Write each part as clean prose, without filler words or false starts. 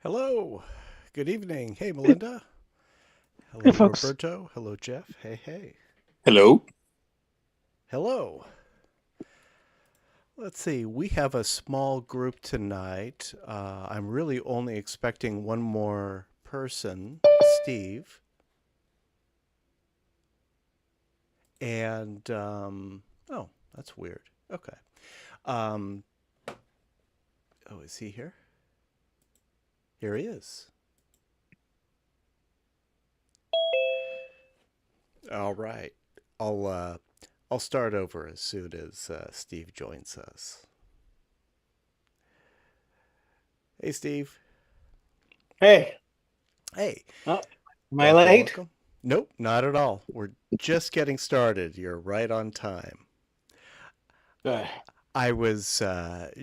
Hello. Good evening. Hey, Melinda. Hey, Hello, folks. Roberto. Hello, Jeff. Hey, hey. Hello. Hello. Let's see. We have a small group tonight. I'm really only expecting one more person, Steve. And, oh, that's weird. Okay. Um, oh, is he here? Here he is. All right. I'll start over as soon as Steve joins us. Hey, Steve. Hey, Hey, oh, am I welcome, late? welcome. Nope, not at all. We're just getting started. You're right on time. Good. I was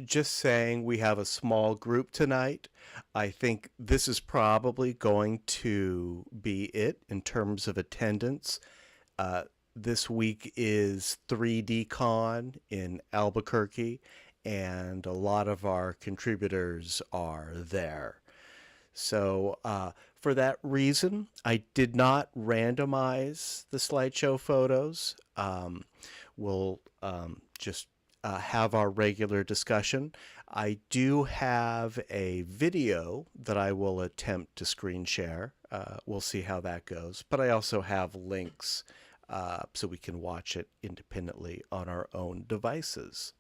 just saying we have a small group tonight. I think this is probably going to be it in terms of attendance. Uh, this week is 3D Con in Albuquerque, and a lot of our contributors are there. So, for that reason, I did not randomize the slideshow photos. We'll just have our regular discussion. I do have a video that I will attempt to screen share. We'll see how that goes. But I also have links so we can watch it independently on our own devices.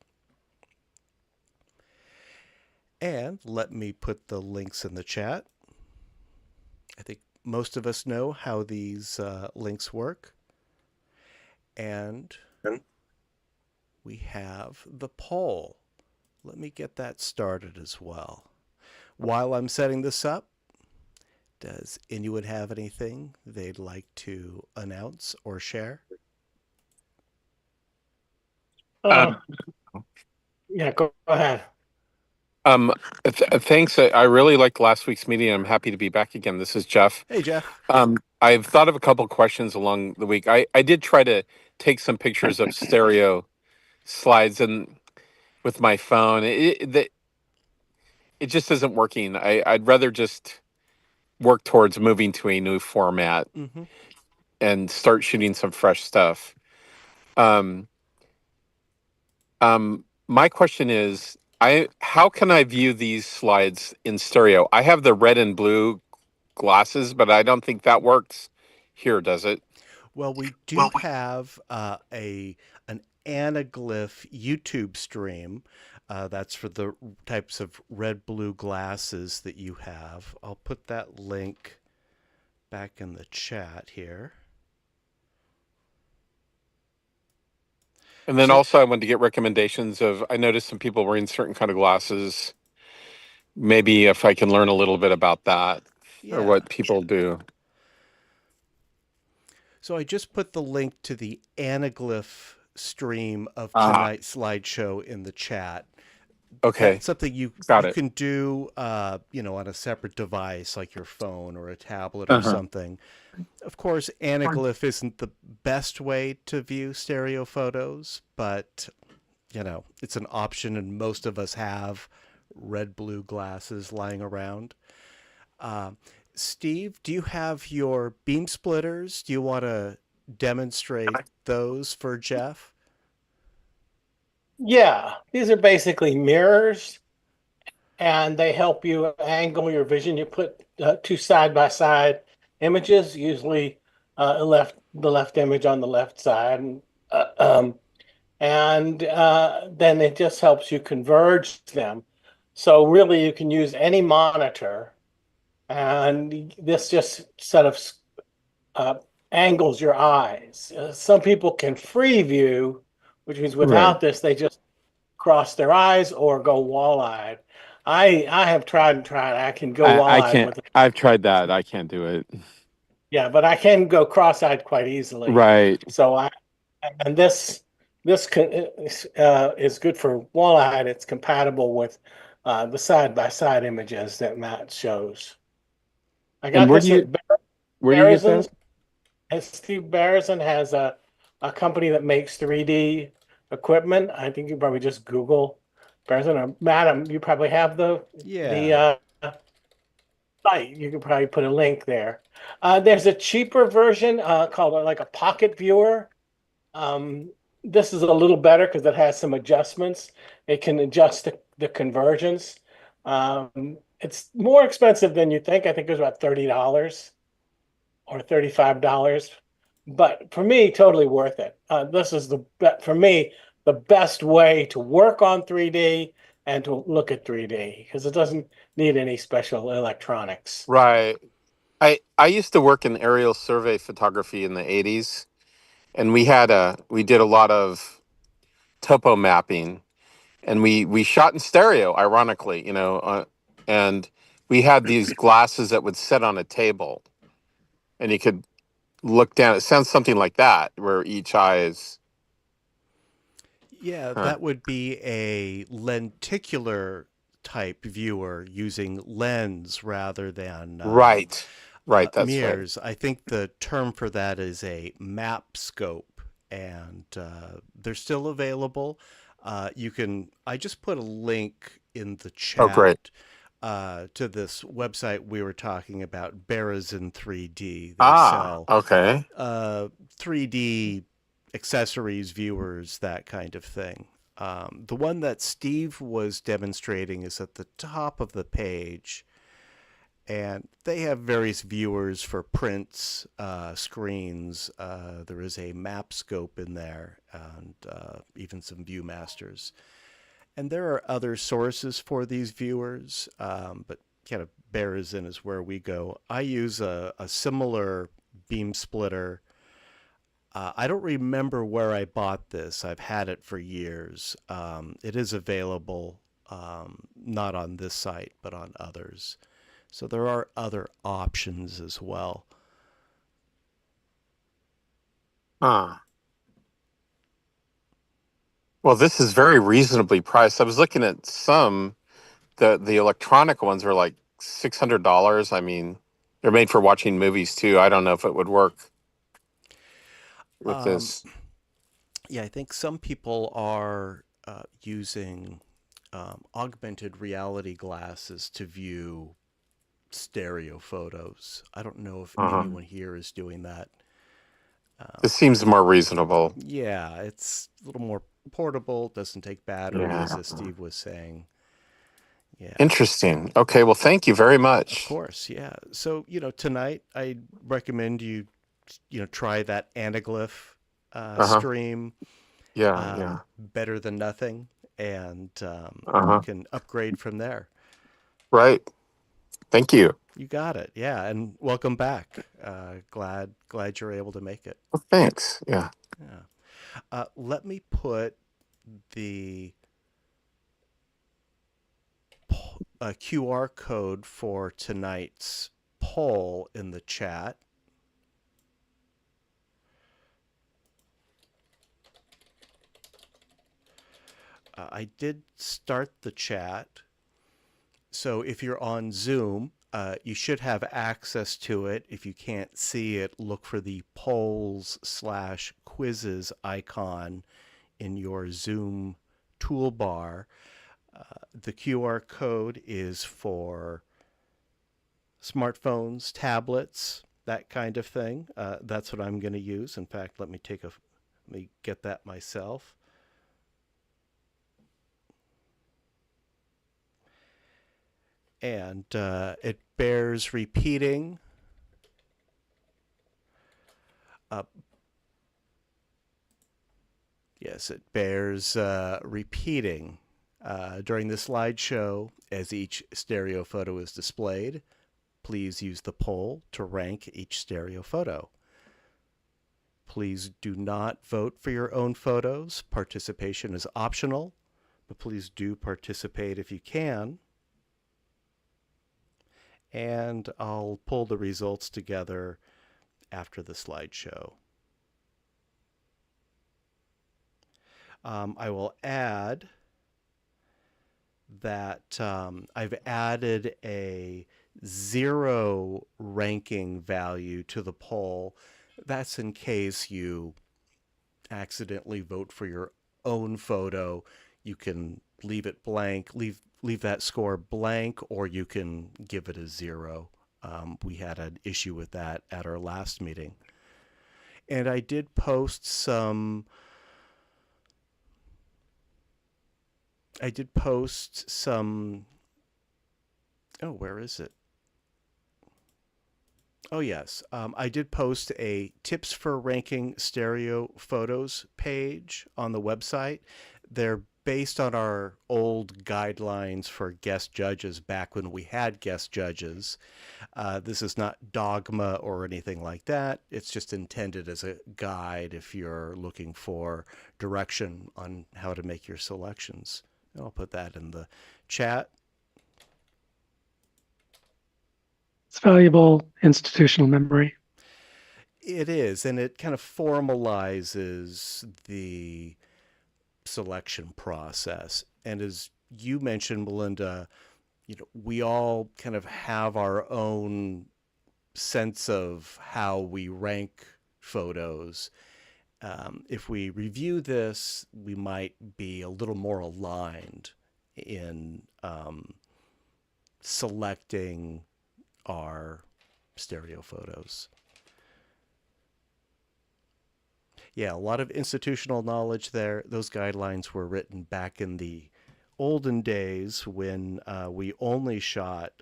And let me put the links in the chat. I think most of us know how these links work. And we have the poll. Let me get that started as well. While I'm setting this up, does anyone have anything they'd like to announce or share? Uh, Um, yeah, go ahead. Thanks. I really liked last week's meeting. I'm happy to be back again. This is Jeff. Hey, Jeff. I've thought of a couple questions along the week. I did try to take some pictures of stereo slides and with my phone. It just isn't working. I'd rather just work towards moving to a new format Mm-hmm. and start shooting some fresh stuff. Um, my question is, I how can I view these slides in stereo? I have the red and blue glasses, but I don't think that works here, does it? Well, we do have a an anaglyph YouTube stream. That's for the types of red blue glasses that you have. I'll put that link back in the chat here. And then So also I wanted to get recommendations of, I noticed some people wearing certain kind of glasses. Maybe if I can learn a little bit about that or yeah. what people do. So I just put the link to the anaglyph stream of Ah, tonight's slideshow in the chat. okay. That's something you Got you it. can do, on a separate device like your phone or a tablet or Uh-huh. something. Of course, anaglyph isn't the best way to view stereo photos, but it's an option, and most of us have red blue glasses lying around. Uh, Steve, do you have your beam splitters? Do you want to demonstrate those for Jeff? Yeah, these are basically mirrors, and they help you angle your vision. You put two side by side images, usually the left image on the left side, uh, um, and then it just helps you converge them. So really, you can use any monitor, and this just sort of uh, angles your eyes. Some people can free view, which means Right. without this, they just cross their eyes or go wall-eyed. I have tried and tried. I can go I wall-eyed can't, with it. I've tried that. I can't do it. Yeah, but I can go cross-eyed quite easily. Right. So I and this is good for wall-eyed. It's compatible with the side-by-side images that Matt shows. I And got this at where do you get that? Bearson's. And Steve Barrison has a company that makes 3D equipment, I think you probably just Google Berenson or Madam. You probably have the Yeah. site. You could probably put a link there. There's a cheaper version called like a pocket viewer. Um, this is a little better because it has some adjustments. It can adjust the convergence. It's more expensive than you think. I think it was about $30 or $35. But for me, totally worth it. This is for me, the best way to work on 3D and to look at 3D because it doesn't need any special electronics. Right. I used to work in aerial survey photography in the 80s, and we did a lot of topo mapping, and we shot in stereo, ironically, and we had these glasses that would sit on a table, and you could look down. It sounds something like that, where each eye is. Yeah, Huh. that would be a lenticular type viewer using lens rather than Right. Right. That's right. mirrors. I think the term for that is a map scope, and they're still available. I just put a link in the Oh, great. chat to this website we were talking about, Berazin 3D. They Ah. sell Okay. 3D accessories, viewers, that kind of thing. The one that Steve was demonstrating is at the top of the page, and they have various viewers for prints, screens. There is a map scope in there, and even some ViewMasters. And there are other sources for these viewers, but kind of Berazin is where we go. I use a similar beam splitter. I don't remember where I bought this. I've had it for years. It is available, not on this site, but on others. So there are other options as well. Ah. Well, this is very reasonably priced. I was looking at some. The electronic ones are like $600. I mean, they're made for watching movies too. I don't know if it would work with Um, this. yeah, I think some people are using augmented reality glasses to view stereo photos. I don't know if Uh-huh. anyone here is doing that. This seems more reasonable. Yeah, it's a little more portable, doesn't take batteries, Yeah. as Steve was saying. Yeah, Interesting. Okay. Well, thank you very of much. course. Yeah. So, tonight I recommend you try that anaglyph Uh-huh. stream, Yeah. Yeah. better than nothing, and you Uh-huh. can upgrade from there. Right. Thank you. You got it. Yeah, and welcome back. Glad you're able to make it. Well, thanks. Yeah. Yeah. Let me put the QR code for tonight's poll in the chat. I did start the chat. So if you're on Zoom, you should have access to it. If you can't see it, look for the polls/quizzes icon in your Zoom toolbar. The QR code is for smartphones, tablets, that kind of thing. That's what I'm going to use. In fact, let me get that myself. And it bears repeating. Yes, it bears repeating during the slideshow as each stereo photo is displayed. Please use the poll to rank each stereo photo. Please do not vote for your own photos. Participation is optional, but please do participate if you can. And I'll pull the results together after the slideshow. I will add that I've added a 0 ranking value to the poll. That's in case you accidentally vote for your own photo, you can leave it blank, leave that score blank, or you can give it a 0. We had an issue with that at our last meeting. And I did post some. Oh, where is it? Oh, yes. I did post a tips for ranking stereo photos page on the website. They're based on our old guidelines for guest judges back when we had guest judges. This is not dogma or anything like that. It's just intended as a guide if you're looking for direction on how to make your selections. I'll put that in the chat. It's valuable institutional memory. It is, and it kind of formalizes the selection process. And as you mentioned, Melinda, we all kind of have our own sense of how we rank photos. If we review this, we might be a little more aligned in selecting our stereo photos. Yeah, a lot of institutional knowledge there. Those guidelines were written back in the olden days when we only shot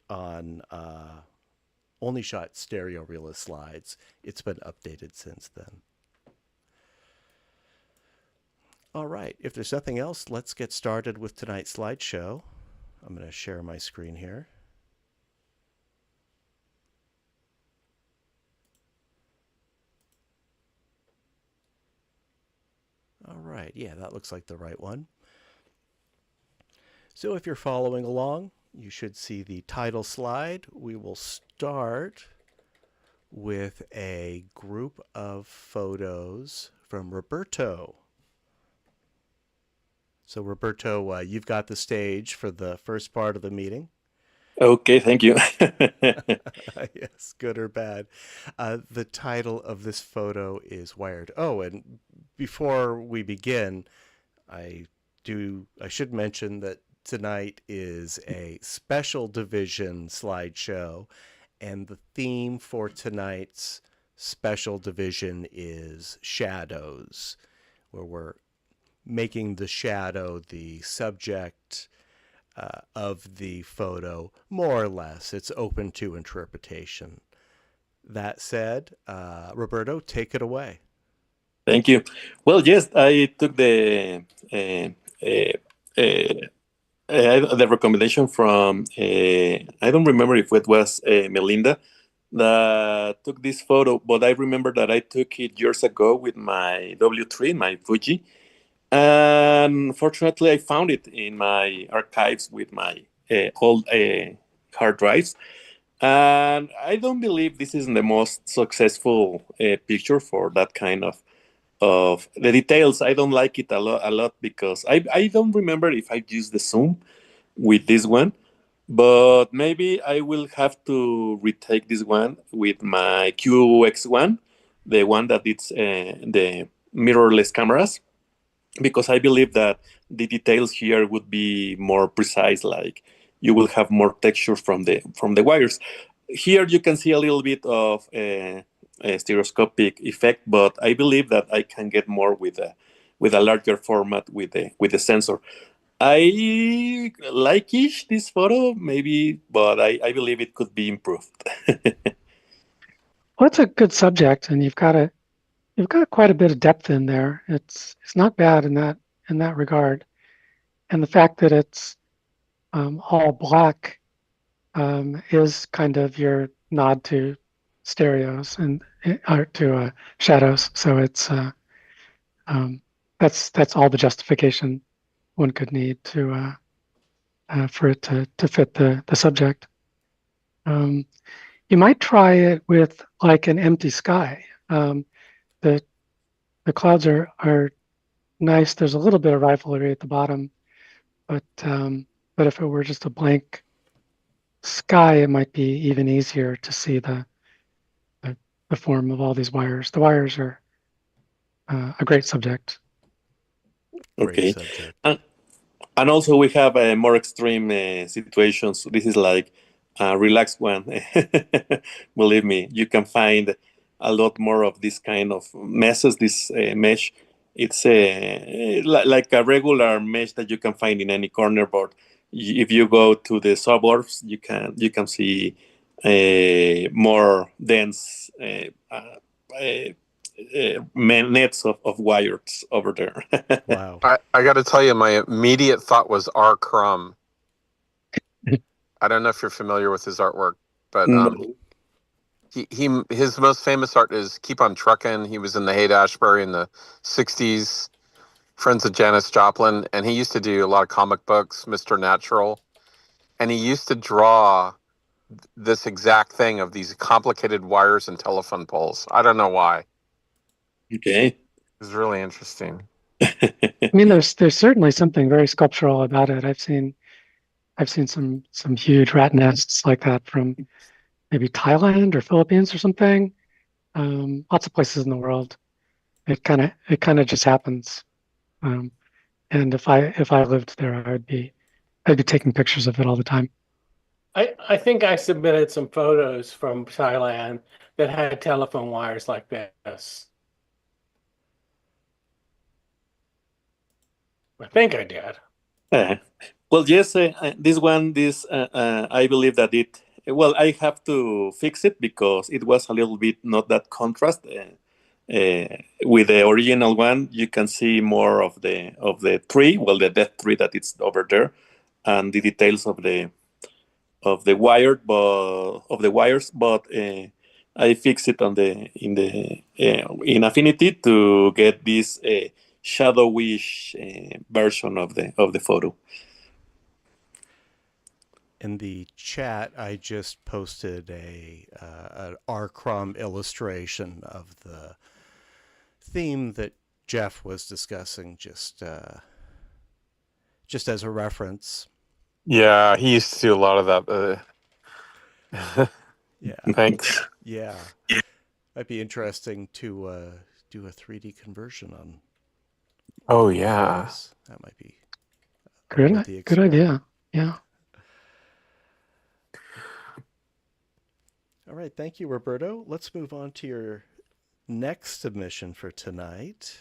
stereo realist slides. It's been updated since then. All right, if there's nothing else, let's get started with tonight's slideshow. I'm going to share my screen here. All right, yeah, that looks like the right one. So if you're following along, you should see the title slide. We will start with a group of photos from Roberto. So Roberto, you've got the stage for the first part of the meeting. Okay, thank you. Yes, good or bad. The title of this photo is Wired. Oh, and before we begin, I should mention that tonight is a special division slideshow, and the theme for tonight's special division is shadows, where we're making the shadow the subject of the photo, more or less. It's open to interpretation. That said, Roberto, take it away. Thank you. Well, yes, I took the recommendation from I don't remember if it was Melinda that took this photo, but I remember that I took it years ago with my W3, my Fuji, and fortunately I found it in my archives with my old hard drives. And I don't believe this is the most successful picture for that kind of the details. I don't like it a lot because I don't remember if I used the zoom with this one, but maybe I will have to retake this one with my QX1, the one that it's the mirrorless cameras, because I believe that the details here would be more precise. Like you will have more texture from the wires. Here you can see a little bit of a stereoscopic effect, but I believe that I can get more with a larger format with the sensor. I like-ish this photo, maybe, but I believe it could be improved. Well, it's a good subject, and you've got quite a bit of depth in there. It's not bad in that regard, and the fact that it's all black is kind of your nod to stereos and or to shadows. So it's that's all the justification one could need to for it to fit the subject. You might try it with like an empty sky. The clouds are nice. There's a little bit of rivalry at the bottom, but if it were just a blank sky, it might be even easier to see the form of all these wires. The wires are a great subject. Great Okay. subject. And also we have more extreme situations. This is like a relaxed one. Believe me, you can find a lot more of this kind of messes. This mesh, it's like a regular mesh that you can find in any corner. But if you go to the suburbs, you can see more dense nets of wires over there. Wow. I got to tell you, my immediate thought was R. Crumb. I don't know if you're familiar with his artwork, but No. his most famous art is Keep on Truckin'. He was in the Haight-Ashbury in the 60s, friends of Janis Joplin, and he used to do a lot of comic books, Mr. Natural, and he used to draw this exact thing of these complicated wires and telephone poles. I don't know why. Okay. It was really interesting. I mean, there's certainly something very sculptural about it. I've seen some huge rat nests like that from maybe Thailand or Philippines or something. Lots of places in the world. It kind of just happens. And if I lived there, I'd be taking pictures of it all the time. I think I submitted some photos from Thailand that had telephone wires like this. I think I did. Well, yes, I believe that it. Well, I have to fix it because it was a little bit not that contrast. With the original one, you can see more of the tree. Well, the dead tree that it's over there, and the details of the wires. But I fix it in Affinity to get this shadowish version of the photo. In the chat, I just posted an R. Crumb illustration of the theme that Jeff was discussing, just as a reference. Yeah, he used to do a lot of that. Yeah. Thanks. Yeah. Might be interesting to do a 3D conversion on. Oh, yeah. This. That might be Good worthy good idea. Yeah. All right, thank you, Roberto. Let's move on to your next submission for tonight.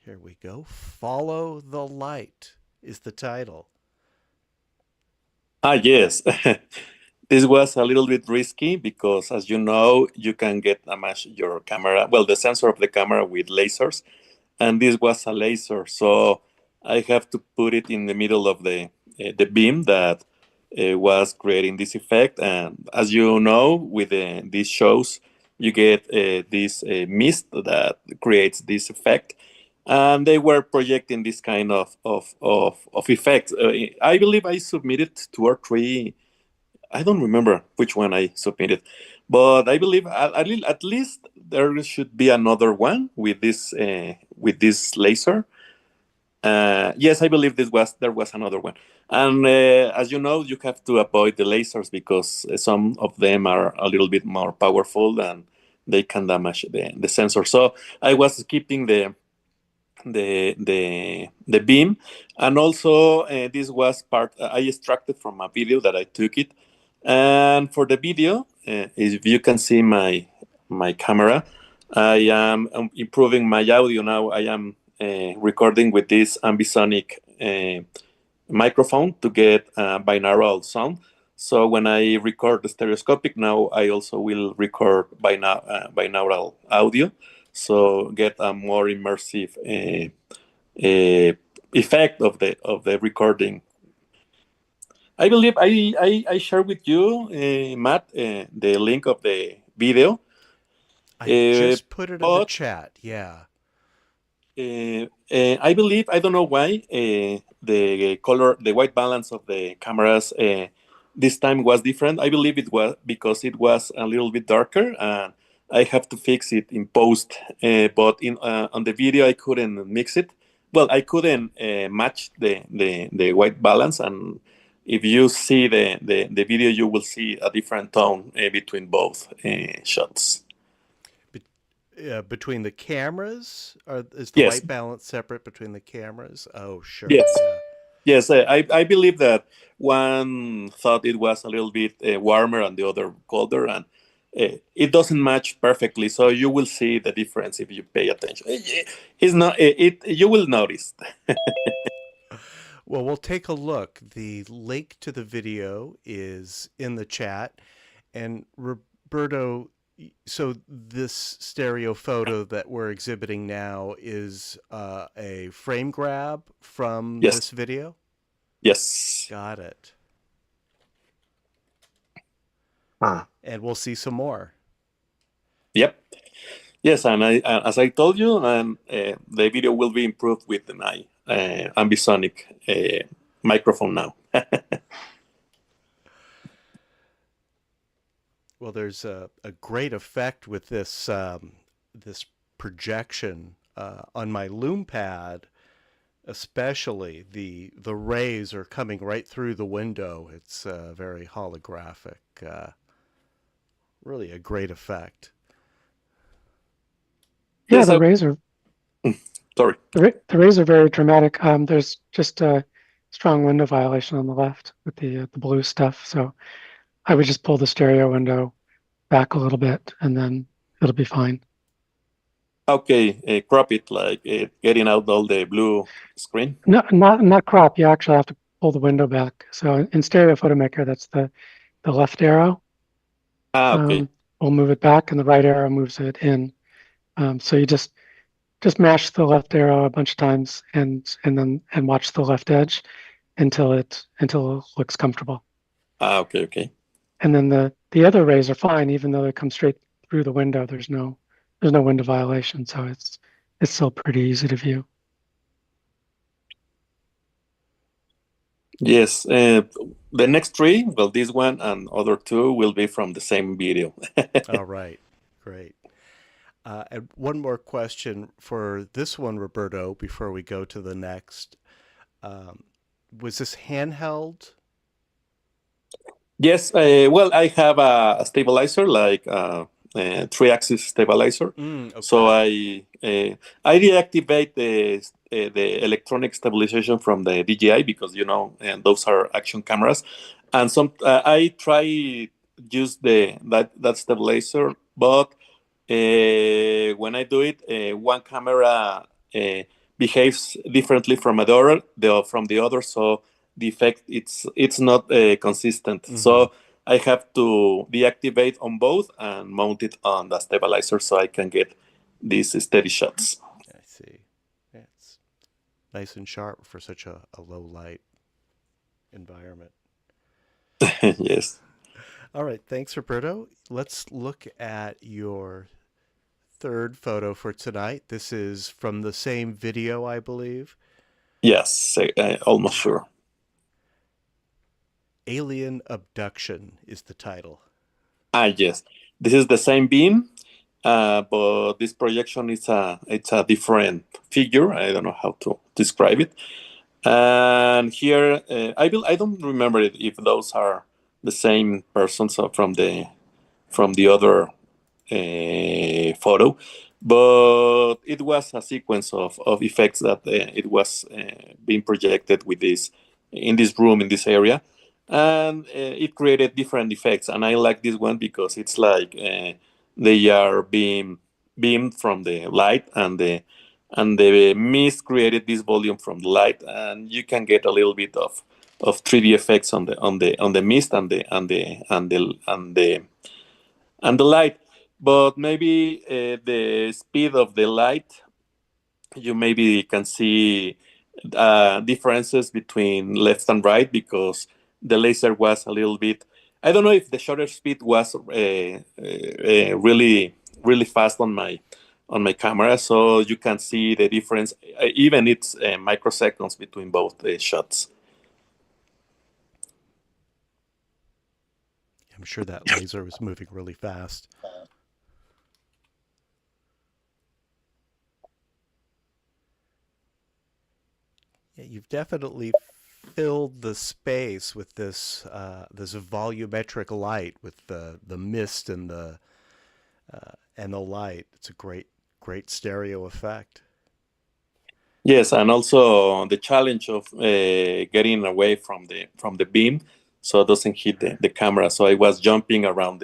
Here we go. Follow the Light is the title. Yes. This was a little bit risky because, as you know, you can get damage your camera, well, the sensor of the camera with lasers, and this was a laser, so I have to put it in the middle of the beam that was creating this effect. And as you know, with these shows, you get this mist that creates this effect, and they were projecting this kind of effect. I believe I submitted 2 or 3. I don't remember which one I submitted, but I believe at least there should be another one with this laser. Yes, I believe there was another one, and as you know, you have to avoid the lasers because some of them are a little bit more powerful and they can damage the sensor. So I was keeping the beam, and also this was part I extracted from a video that I took it. And for the video, if you can see my camera, I am improving my audio now. I am recording with this ambisonic microphone to get binaural sound. So when I record the stereoscopic now, I also will record binaural audio, so get a more immersive effect of the recording. I believe I share with you, Matt, the link of the video. I just put it in the chat. Yeah. I believe, I don't know why, the white balance of the cameras this time was different. I believe it was because it was a little bit darker, and I have to fix it in post. But on the video, I couldn't mix it. Well, I couldn't match the white balance, and if you see the video, you will see a different tone between both shots. between the cameras? Is the Yes, white balance separate between the cameras? Oh, sure. yes, Yeah. yes. I believe that one thought it was a little bit warmer and the other colder, and it doesn't match perfectly. So you will see the difference if you pay attention. It's not. You will notice. Well, we'll take a look. The link to the video is in the chat. And Roberto, so this stereo photo that we're exhibiting now is a frame grab from Yes, this video? yes. Got it. Ah. And we'll see some more. Yep. Yes, and as I told you, and the video will be improved with my ambisonic microphone now. Well, there's a great effect with this projection on my Lume Pad, especially the rays are coming right through the window. It's very holographic. Really a great effect. Yeah, Yes, the rays are sorry. the rays are very dramatic. There's just a strong window violation on the left with the blue stuff. So I would just pull the stereo window back a little bit, and then it'll be fine. Okay, crop it like getting out all the blue screen. No, not crop. You actually have to pull the window back. So in Stereo Photomaker, that's the left arrow. Ah, okay. Will move it back, and the right arrow moves it in. So you just mash the left arrow a bunch of times, and watch the left edge until it looks comfortable. Ah, okay, okay. And then the other rays are fine, even though they come straight through the window. There's no window violation, so it's still pretty easy to view. Yes, the next three, well, this one and other two will be from the same video. All right, great. And one more question for this one, Roberto, before we go to the next. Was this handheld? Yes, well, I have a stabilizer, like 3-axis stabilizer. Okay. So I deactivate the electronic stabilization from the DJI because and those are action cameras, and I try use that stabilizer, but when I do it, one camera behaves differently from from the other, so the effect it's not consistent. Mm-hmm. So I have to deactivate on both and mount it on the stabilizer so I can get these steady shots. I see. Yeah, it's nice and sharp for such a low light environment. Yes. All right, thanks, Roberto. Let's look at your third photo for tonight. This is from the same video, I believe. Yes, almost sure. Alien Abduction is the title. Yes. This is the same beam, but this projection it's a different figure. I don't know how to describe it. And here, I don't remember if those are the same persons from the other photo, but it was a sequence of effects that it was being projected with this in this room in this area, and it created different effects. And I like this one because it's like they are being beamed from the light, and the mist created this volume from the light, and you can get a little bit of 3D effects on the mist and the light. But maybe the speed of the light, you maybe can see differences between left and right because the laser was a little bit. I don't know if the shutter speed was really fast on my camera, so you can see the difference. Even it's microseconds between both shots. I'm sure that laser was moving really fast. Yeah, you've definitely filled the space with this volumetric light with the mist and and the light. It's a great stereo effect. Yes, and also the challenge of getting away from the beam, so it doesn't hit the camera. So I was jumping around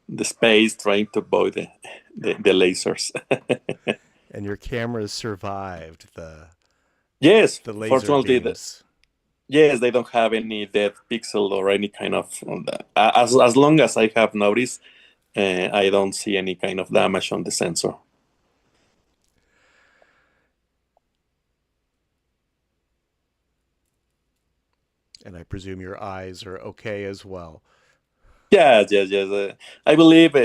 the space trying to avoid the lasers. And your cameras survived Yes, the laser fortunately, beams. yes, they don't have any dead pixel or any kind of. As long as I have noticed, I don't see any kind of damage on the sensor. And I presume your eyes are okay as well. Yes. I believe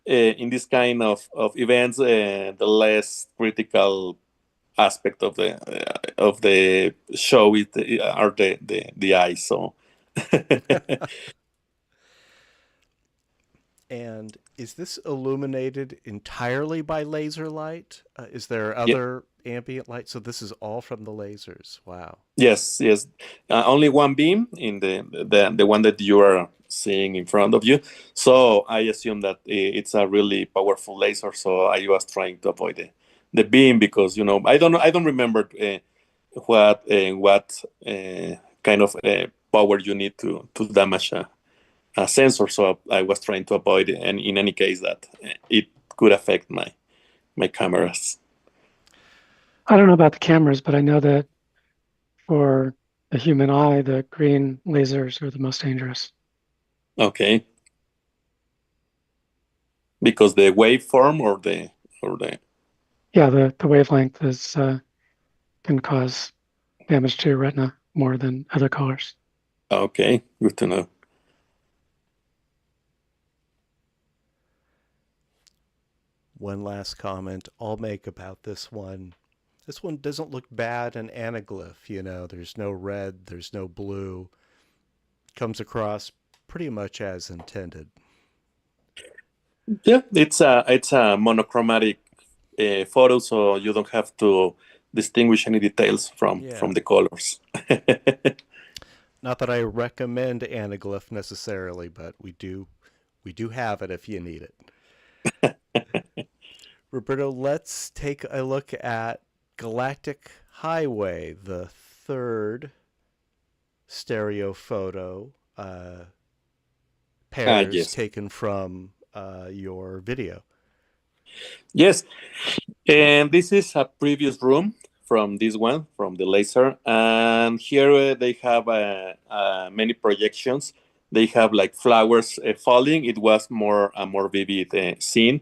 in this kind of events, the less critical aspect of the show are the eyes. So And is this illuminated entirely by laser light? Is there yeah, other ambient light? So this is all from the lasers. Wow. yes. Only one beam in the one that you are seeing in front of you. So I assume that it's a really powerful laser. So I was trying to avoid the beam because I don't remember what kind of power you need to damage a sensor. So I was trying to avoid it, and in any case that it could affect my cameras. I don't know about the cameras, but I know that for the human eye, the green lasers are the most dangerous. Okay, because the waveform or the Yeah, the wavelength is can cause damage to your retina more than other colors. okay, good to know. One last comment I'll make about this one. This one doesn't look bad in anaglyph. There's no red, there's no blue. Comes across pretty much as intended. Yeah, it's a monochromatic photo, so you don't have to distinguish any details from Yeah. the colors. Not that I recommend anaglyph necessarily, but we do have it if you need it. Roberto, let's take a look at Galactic Highway, the third stereo photo pairs Yes. taken from your video. Yes, and this is a previous room from this one, from the laser. And here they have many projections. They have like flowers falling. It was a more vivid scene.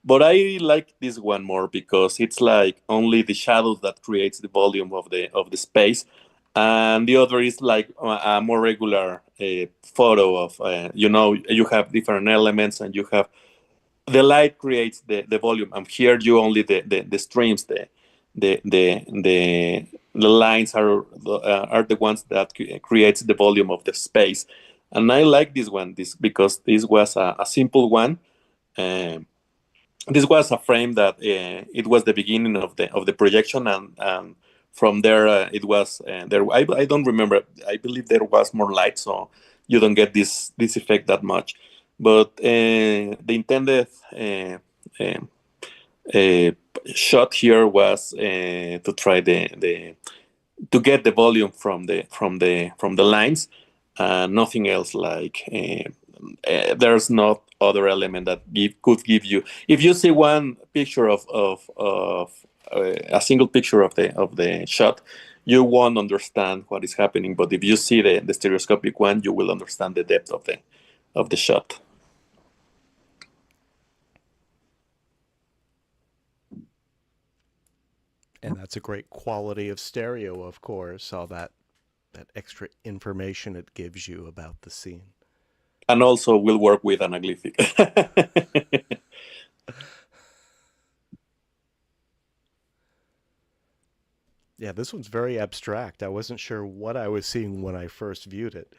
But I like this one more because it's like only the shadows that creates the volume of the space, and the other is like a more regular photo of you have different elements and you have the light creates the volume. And here you only the streams, the lines are the ones that creates the volume of the space. And I like this one because this was a simple one. Um, this was a frame that it was the beginning of the projection, and from there it was there. I don't remember. I believe there was more light, so you don't get this effect that much. But the intended uh, uh, shot here was to try the to get the volume from the lines, nothing else. Like there's not other element that could give you. If you see one picture of a single picture of the shot, you won't understand what is happening. But if you see the stereoscopic one, you will understand the depth of the shot. And that's a great quality of stereo, of course, all that extra information it gives you about the scene. And also will work with anaglyphic. Yeah, this one's very abstract. I wasn't sure what I was seeing when I first viewed it.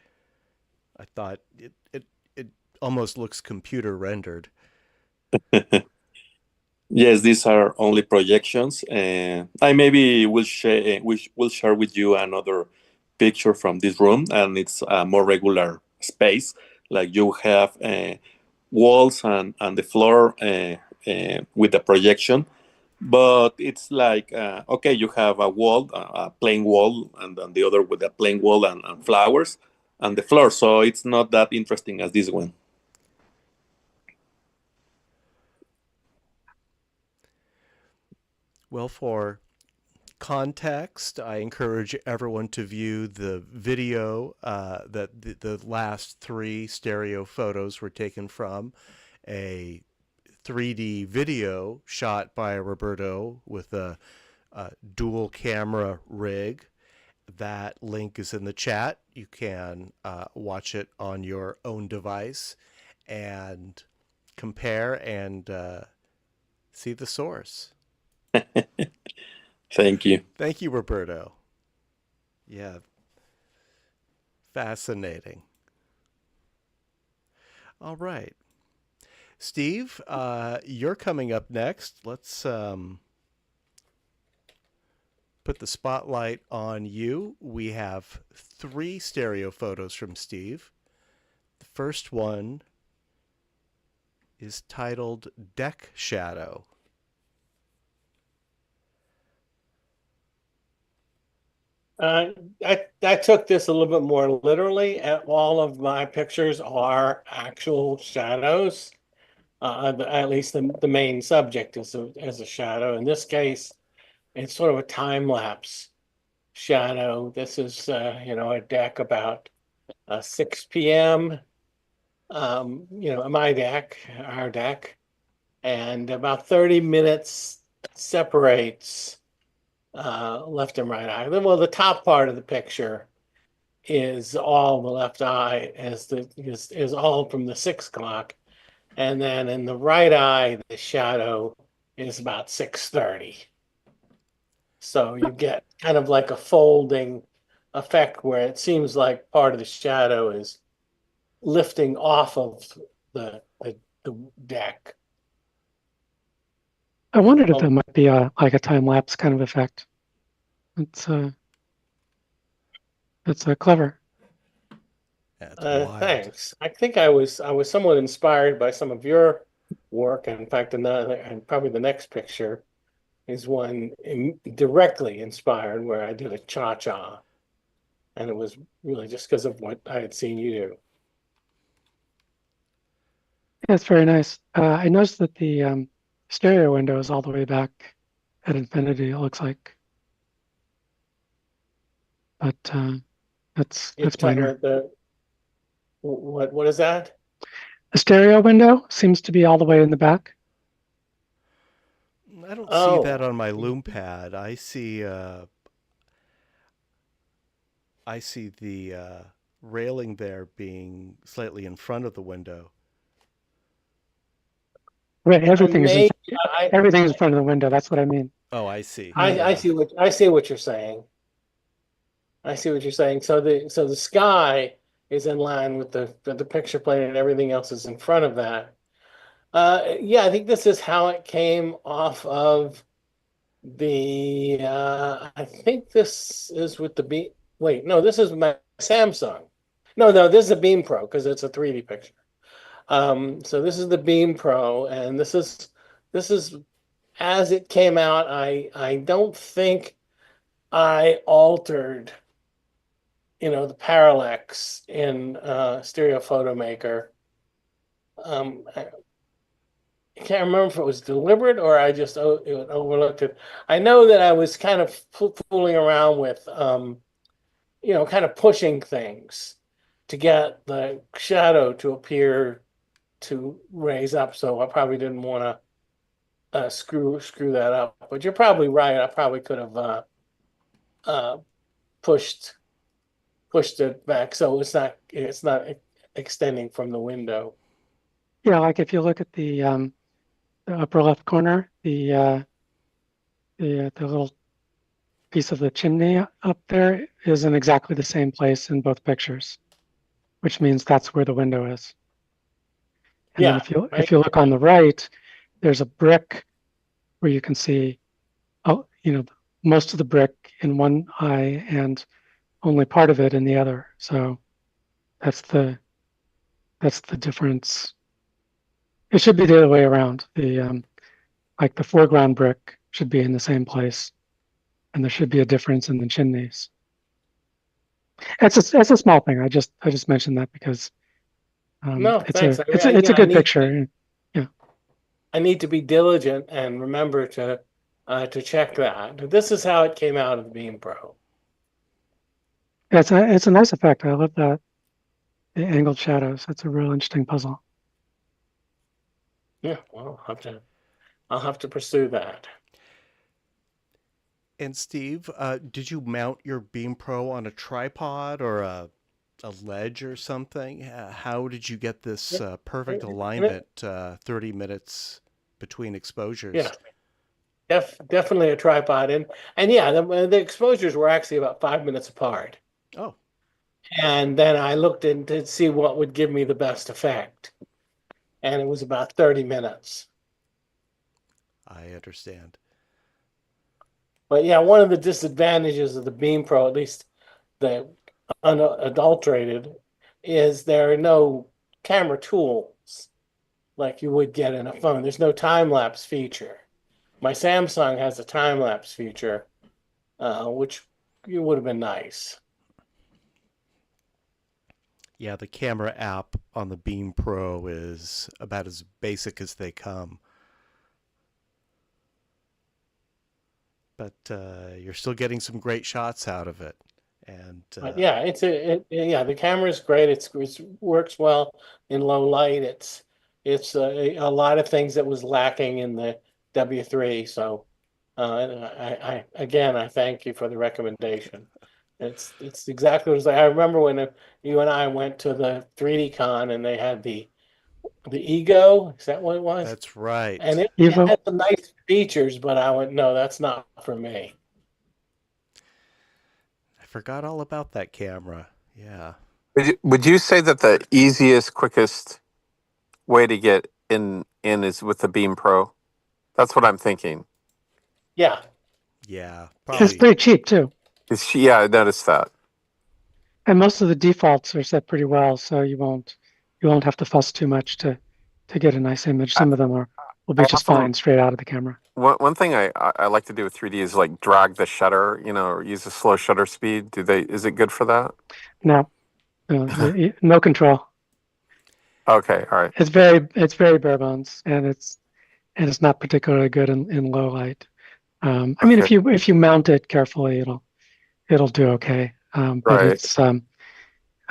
I thought it almost looks computer rendered. Yes, these are only projections. I maybe will share with you another picture from this room, and it's a more regular space. Like you have walls and the floor with the projection. But it's like okay, you have a wall, a plain wall, and then the other with a plain wall and flowers and the floor. So it's not that interesting as this one. Well, for context, I encourage everyone to view the video that the last 3 stereo photos were taken from a 3D video shot by Roberto with a dual camera rig. That link is in the chat. You can watch it on your own device and compare and see the source. Thank you. Thank you, Roberto. Yeah, fascinating. All right. Steve, you're coming up next. Let's put the spotlight on you. We have 3 stereo photos from Steve. The first one is titled Deck Shadow. I took this a little bit more literally. All of my pictures are actual shadows. At least the main subject is a shadow. In this case, it's sort of a time lapse shadow. This is a deck about 6 p.m. My deck, our deck, and about 30 minutes separates left and right eye. Well, the top part of the picture is all the left eye is all from the 6 o'clock, and then in the right eye the shadow is about 6:30. So you get kind of like a folding effect where it seems like part of the shadow is lifting off of the deck. I wondered if that might be like a time lapse kind of effect. It's clever. That's wild. Thanks. I think I was somewhat inspired by some of your work. In fact, and probably the next picture is one directly inspired where I did a cha-cha, and it was really just because of what I had seen you do. Yeah, it's very nice. I noticed that the stereo window is all the way back at infinity, it looks like. But that's minor. What is that? The stereo window seems to be all the way in the back. I don't see that on my Lume Pad. I see the railing there being slightly in front of the window. Right, everything is in front of the window. That's what I mean. Oh, I see. I see what you're saying. I see what you're saying. So the sky is in line with the picture plane, and everything else is in front of that. Yeah, I think this is how it came off of the. I think this is with the Beam. Wait, no, this is my Samsung. No, this is a Beam Pro because it's a 3D picture. So this is the Beam Pro, and this is as it came out. I don't think I altered, the parallax in Stereo Photo Maker. I can't remember if it was deliberate or I just overlooked it. I know that I was kind of fooling around with, kind of pushing things to get the shadow to appear to raise up. So I probably didn't want to screw that up. But you're probably right. I probably could have pushed it back so it's not extending from the window. Yeah, like if you look at the upper left corner, the little piece of the chimney up there is in exactly the same place in both pictures, which means that's where the window is. And then if you look on the right, there's a brick where you can see, most of the brick in one eye and only part of it in the other. So that's the difference. It should be the other way around. The like the foreground brick should be in the same place, and there should be a difference in the chimneys. It's a small thing. I just mentioned that because No, it's thanks. it's a good picture. Yeah, I need to be diligent and remember to check that. This is how it came out of Beam Pro. it's a nice effect. I love that, the angled shadows. It's a real interesting puzzle. Yeah, well, I'll have to pursue that. And Steve, did you mount your Beam Pro on a tripod or a ledge or something? How did you get this perfect alignment 30 minutes between exposures? Yeah, definitely a tripod. And yeah, the exposures were actually about 5 minutes apart. Oh, And then I looked in to see what would give me the best effect. And it was about 30 minutes. I understand. But yeah, one of the disadvantages of the Beam Pro, at least the unadulterated, is there are no camera tools like you would get in a phone. There's no time lapse feature. My Samsung has a time lapse feature, which would have been nice. Yeah, the camera app on the Beam Pro is about as basic as they come. But you're still getting some great shots out of it. And But yeah, the camera is great. It works well in low light. It's a lot of things that was lacking in the W3. So I thank you for the recommendation. It's exactly what I remember when you and I went to the 3D Con and they had the Ego. Is that what it was? that's right. And it Evo. had some nice features, but I went, no, that's not for me. I forgot all about that camera. Yeah. Would you say that the easiest, quickest way to get in is with the Beam Pro? That's what I'm thinking. Yeah. Yeah. It's Probably. pretty cheap too. Yeah, I noticed that. And most of the defaults are set pretty well, so you won't have to fuss too much to get a nice image. Some of them will be I just also- fine straight out of the camera. One thing I like to do with 3D is like drag the shutter, or use a slow shutter speed. Is it good for that? No, no control. Okay, all right. It's very bare bones, and it's not particularly good in low light. I mean, Okay. if you mount it carefully, it'll do okay. But Right. it's not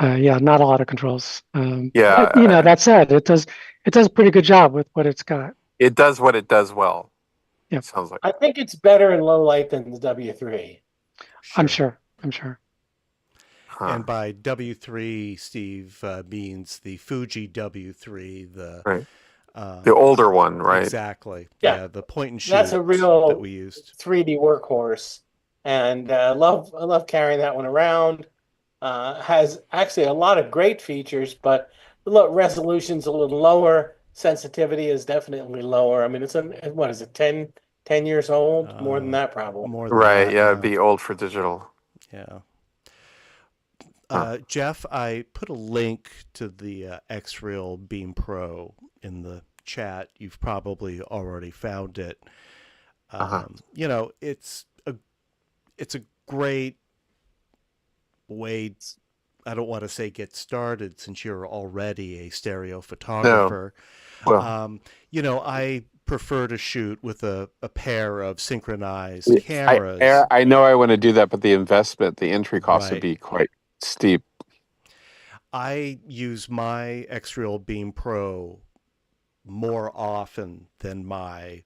a lot of controls. Yeah, But, that said, it does a pretty good job with what it's got. it does what it does well. Yeah. Sounds like. I think it's better in low light than the W3. I'm sure. Huh. And by W3, Steve means the Fuji W3, Right. The older one, right? Exactly. Yeah. The point and shoot That's a real that we used. 3D workhorse, and I love carrying that one around. Has actually a lot of great features, but the resolution's a little lower. Sensitivity is definitely lower. I mean, what is it, 10 years old? More than that, probably. More than Right. that, Yeah, it'd be old for digital. Yeah. Huh. Jeff, I put a link to the X-Real Beam Pro in the chat. You've probably already found it. It's a great way. I don't want to say get started since you're already a stereo photographer. No. Well, I prefer to shoot with a pair of synchronized cameras. I know I want to do that, but the entry cost would Right. be quite steep. I use my X-Real Beam Pro more often than my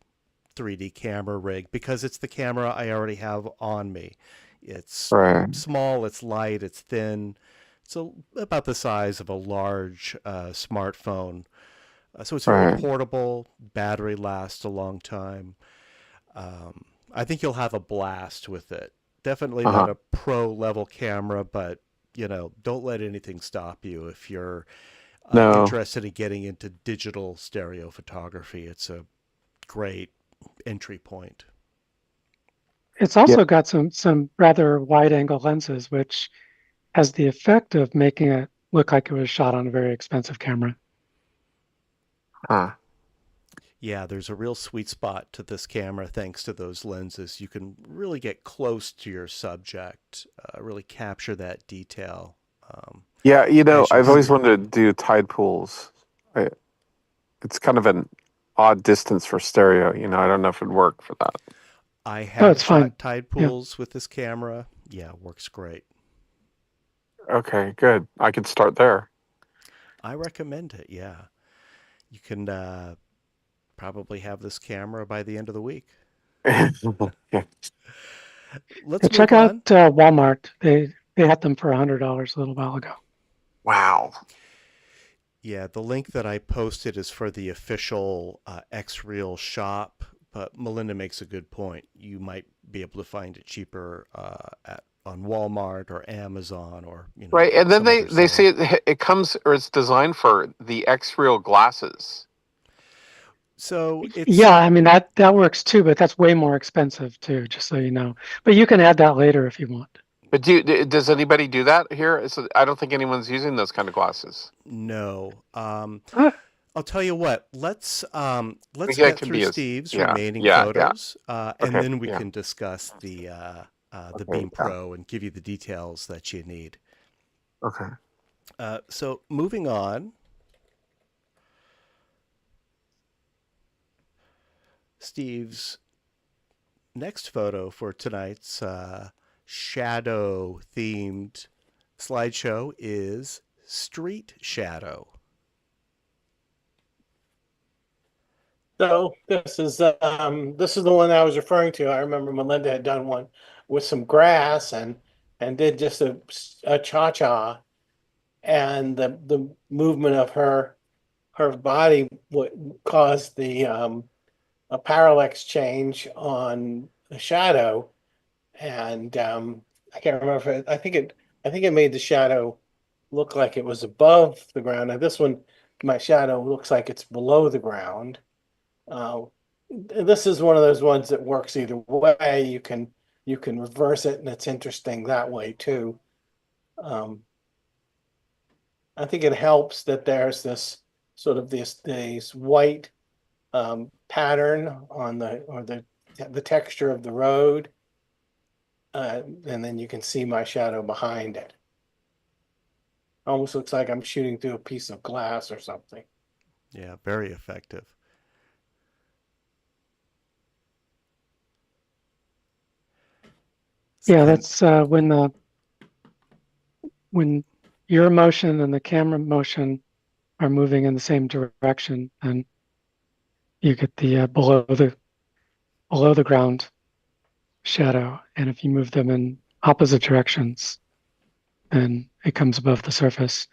3D camera rig because it's the camera I already have on me. It's Right. small, it's light, it's thin. It's about the size of a large smartphone. So it's very Right. portable. Battery lasts a long time. I think you'll have a blast with it. Definitely not a pro level camera, but don't let anything stop you if you're interested in getting into digital stereo photography. It's a great entry point. It's also got some rather wide angle lenses, which has the effect of making it look like it was shot on a very expensive camera. Huh. Yeah, there's a real sweet spot to this camera thanks to those lenses. You can really get close to your subject, really capture that detail. Yeah, As you I've always see. wanted to do tide pools. I, it's kind of an odd distance for stereo. I don't know if it'd work for that. I Oh, have it's fine. shot tide Yeah. pools with this camera. Yeah, works great. Okay, good. I could start there. I recommend it. Yeah, you can probably have this camera by the end of the week. Yeah. Let's Check move out on. Walmart. They had them for $100 a little while ago. Wow. Yeah, the link that I posted is for the official X-Reel shop, but Melinda makes a good point. You might be able to find it cheaper on Walmart or Amazon or Right, and then some other they say site. it comes or it's designed for the X-Real glasses. So it's Yeah, I mean that works too, but that's way more expensive too, just so you know. But you can add that later if you want. But does anybody do that here? I don't think anyone's using those kind of glasses. no. Uh, I'll tell you what. Let's Maybe that get could through be Steve's yeah, remaining yeah, yeah. photos, and Okay, then we yeah, can discuss the okay, Beam yeah, Pro and give you the details that you need. okay. So moving on, Steve's next photo for tonight's shadow themed slideshow is Street Shadow. So this is the one I was referring to. I remember Melinda had done one with some grass and did just a cha-cha, and the movement of her body would cause the a parallax change on the shadow, and I can't remember if I think it made the shadow look like it was above the ground. Now this one, my shadow looks like it's below the ground. Uh, this is one of those ones that works either way. You can reverse it, and it's interesting that way too. Um, I think it helps that there's this sort of this white pattern on the texture of the road, and then you can see my shadow behind it. Almost looks like I'm shooting through a piece of glass or something. Yeah, very effective. yeah, And that's when your motion and the camera motion are moving in the same direction, and you get the below the ground shadow. And if you move them in opposite directions, then it comes above the surface.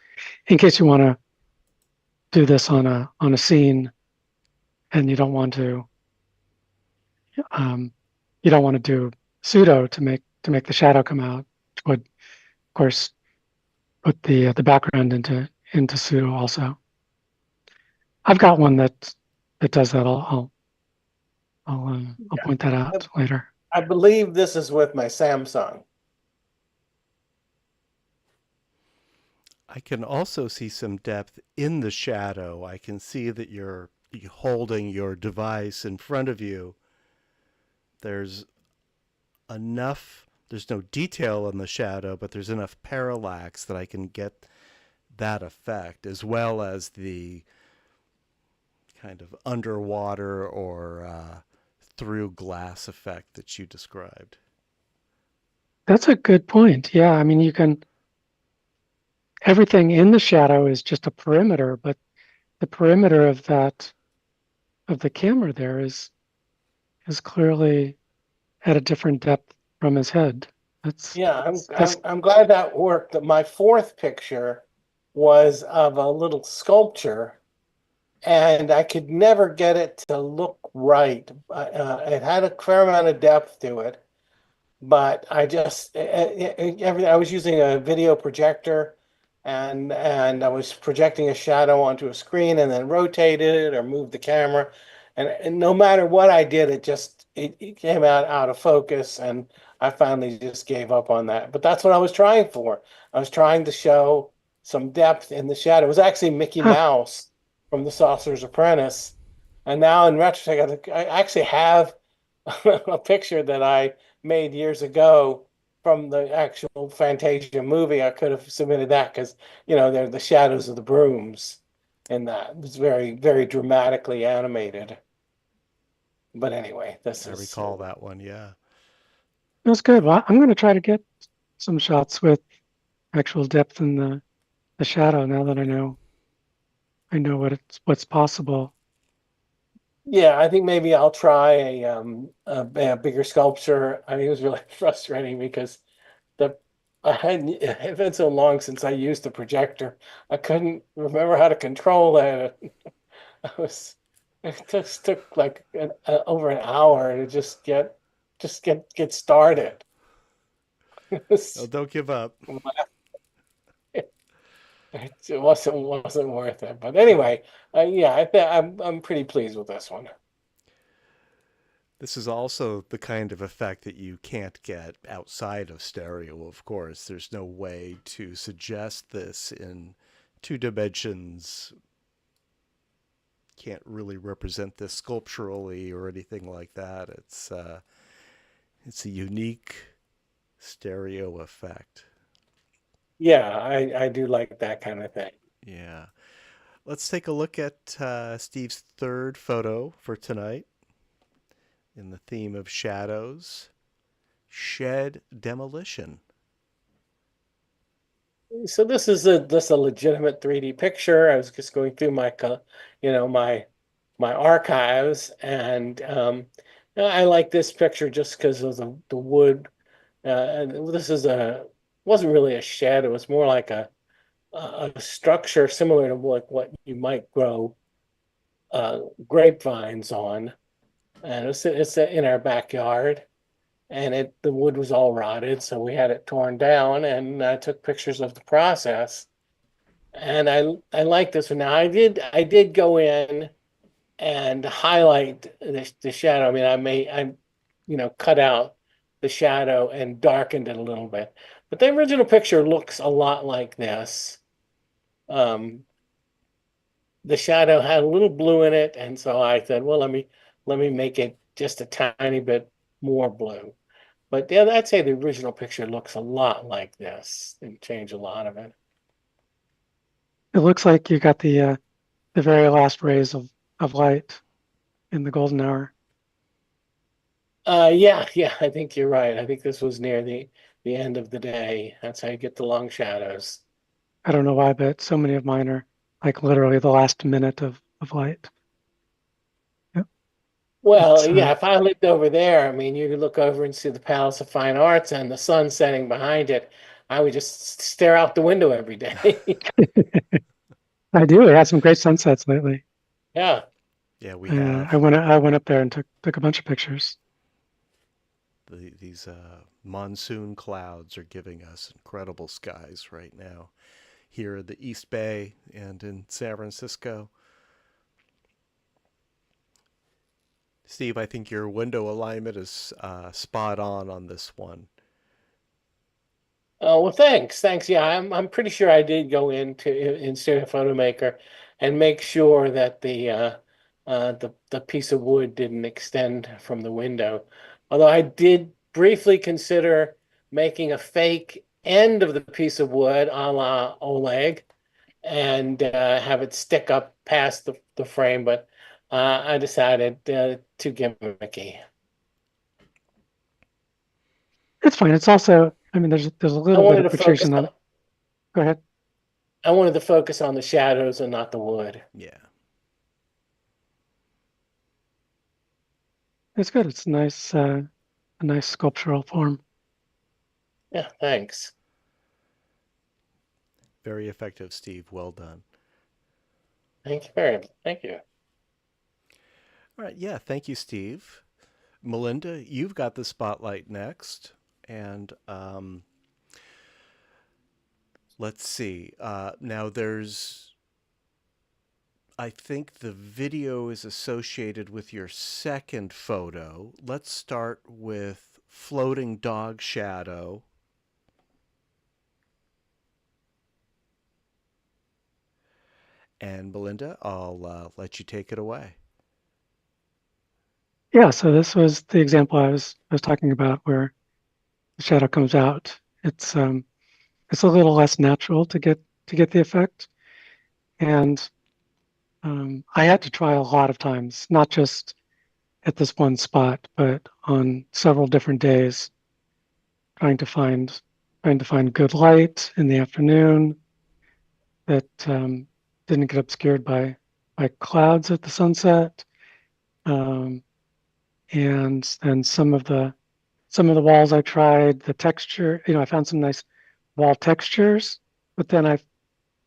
In case you want to do this on a scene, and um, you don't want to do pseudo to make the shadow come out, which would of course put the background into pseudo also. I've got one that does that. I'll point that out later. I believe this is with my Samsung. I can also see some depth in the shadow. I can see that you're holding your device in front of you. There's there's no detail in the shadow, but there's enough parallax that I can get that effect, as well as the kind of underwater or through glass effect that you described. That's a good point. Yeah, I mean everything in the shadow is just a perimeter, but the perimeter of the camera there is clearly at a different depth from his head. Yeah, That's I'm glad that worked. My fourth picture was of a little sculpture, and I could never get it to look right. It had a fair amount of depth to it, but I was using a video projector, and I was projecting a shadow onto a screen and then rotated it or moved the camera, and no matter what I did, it came out of focus, and I finally just gave up on that. But that's what I was trying for. I was trying to show some depth in the shadow. It was actually Mickey huh. Mouse from The Sorcerer's Apprentice, And now in retrospect, I actually have a picture that I made years ago from the actual Fantasia movie. I could have submitted that because, they're the shadows of the brooms and that. It was very, very dramatically animated. But anyway, this I is recall that one. Yeah. That's good. Well, I'm going to try to get some shots with actual depth in the shadow now that I know what's possible. yeah, I think maybe I'll try a bigger sculpture. I mean, it was really frustrating because the it had been so long since I used the projector. I couldn't remember how to control it. I was it just took like over an hour to just get started. It Oh, was- don't give up. it wasn't worth it. But anyway, yeah, I'm pretty pleased with this one. This is also the kind of effect that you can't get outside of stereo, of course. There's no way to suggest this in 2 dimensions. Can't really represent this sculpturally or anything like that. It's a unique stereo effect. Yeah, I do like that kind of thing. Yeah. Let's take a look at Steve's third photo for tonight in the theme of shadows. Shed demolition. So this is a legitimate 3D picture. I was just going through my archives, and I like this picture just because of the wood. And this wasn't really a shed. It was more like a structure similar to what you might grow grapevines on. And it's in our backyard, and the wood was all rotted, so we had it torn down, and I took pictures of the process. And I like this one. Now I did go in and highlight the shadow. I mean, I cut out the shadow and darkened it a little bit. But the original picture looks a lot like this. Um, the shadow had a little blue in it, and so I said, well, let me make it just a tiny bit more blue. But yeah, I'd say the original picture looks a lot like this and change a lot of it. It looks like you got the very last rays of light in the golden hour. Yeah, I think you're right. I think this was near the end of the day. That's how you get the long shadows. I don't know why, but so many of mine are like literally the last minute of light. Yep. Well, It's yeah, if I lived over there, I mean, you could look over and see the Palace of Fine Arts and the sun setting behind it. I would just stare out the window every day. I do. We had some great sunsets lately. Yeah. Yeah, we have I went up there and took a bunch of pictures. these monsoon clouds are giving us incredible skies right now here in the East Bay and in San Francisco. Steve, I think your window alignment is spot on this one. Oh, well, thanks. Thanks. Yeah, I'm pretty sure I did go in Studio Photo Maker and make sure that the piece of wood didn't extend from the window. Although I did briefly consider making a fake end of the piece of wood a la Oleg and have it stick up past the frame, but I decided too gimmicky. It's fine. It's also, I mean, there's a I little bit wanted of to focus protrusion on on it. Go ahead. I wanted to focus on the shadows and not the wood. Yeah. It's good. It's a nice sculptural form. Yeah, thanks. Very effective, Steve. Well done. Thank you. All right. Yeah. Thank you, Steve. Melinda, you've got the spotlight next. And let's see. Now, I think the video is associated with your second photo. Let's start with floating dog shadow. And Belinda, I'll let you take it away. Yeah, so this was the example I was talking about where the shadow comes out. It's a little less natural to get the effect, and I had to try a lot of times, not just at this one spot, but on several different days, trying to find good light in the afternoon that didn't get obscured by clouds at the sunset, um, and then some of the walls I tried, the texture, I found some nice wall textures, but then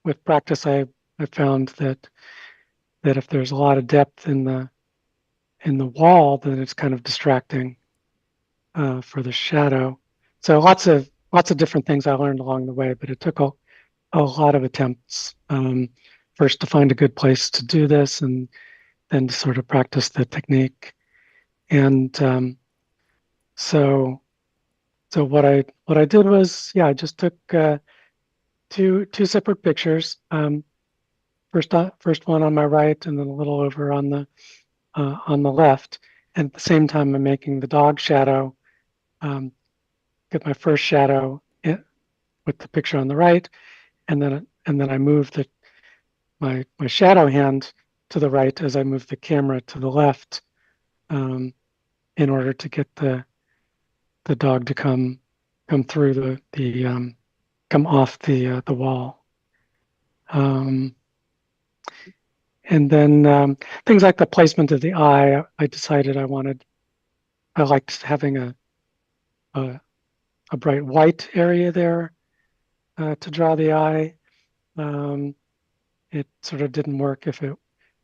with practice, I found that if there's a lot of depth in the wall, then it's kind of distracting for the shadow. So lots of different things I learned along the way, but it took a lot of attempts. First to find a good place to do this, and then to sort of practice the technique. And so what I did was, yeah, I just took two separate pictures. First one on my right, and then a little over on the left. And at the same time, I'm making the dog shadow. Get my first shadow with the picture on the right, and then I move my shadow hand to the right as I move the camera to the left, in order to get the dog to come through come off the wall. And then things like the placement of the eye, I decided I liked having a bright white area there to draw the eye. It sort of didn't work if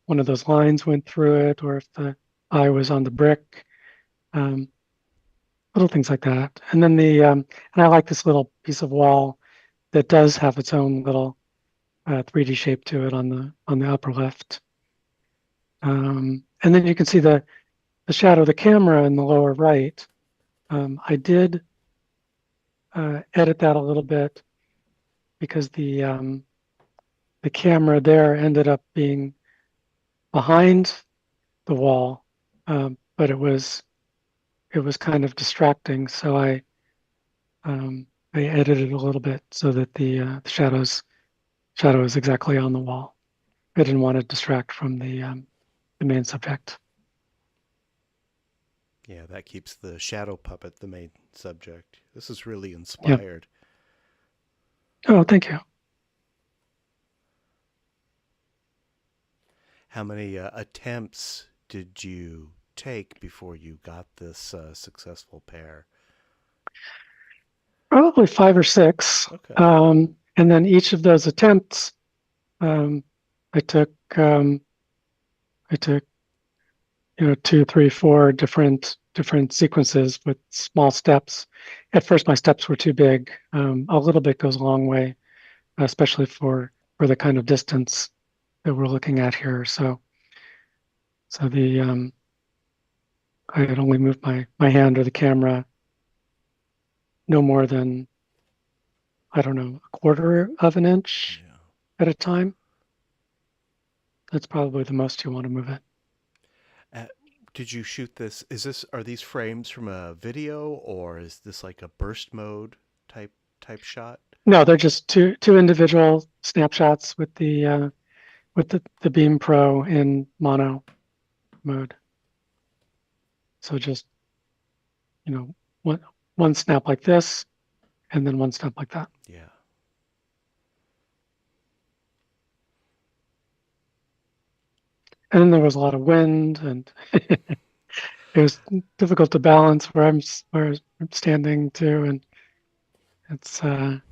one of those lines went through it, or if the eye was on the brick. Little things like that. And then and I like this little piece of wall that does have its own little 3D shape to it on the upper left. And then you can see the shadow of the camera in the lower right. I did edit that a little bit because the camera there ended up being behind the wall, but it was kind of distracting. So I edited a little bit so that the shadow is exactly on the wall. I didn't want to distract from the main subject. Yeah, that keeps the shadow puppet the main subject. This is really inspired. Yeah. Oh, thank you. How many attempts did you take before you got this successful pair? Probably 5 or 6. Okay. And then each of those attempts, I took 2, 3, 4 different sequences with small steps. At first, my steps were too big. A little bit goes a long way, especially for the kind of distance that we're looking at here. So I had only moved my hand or the camera no more than, I don't know, a quarter of an inch at a time. That's probably the most you want to move it. Did you shoot this? Are these frames from a video, or is this like a burst mode type shot? No, they're just two individual snapshots with the Beam Pro in mono mode. So just one snap like this, and then one snap like that. Yeah. And then there was a lot of wind, and it was difficult to balance where I'm standing too, and it's but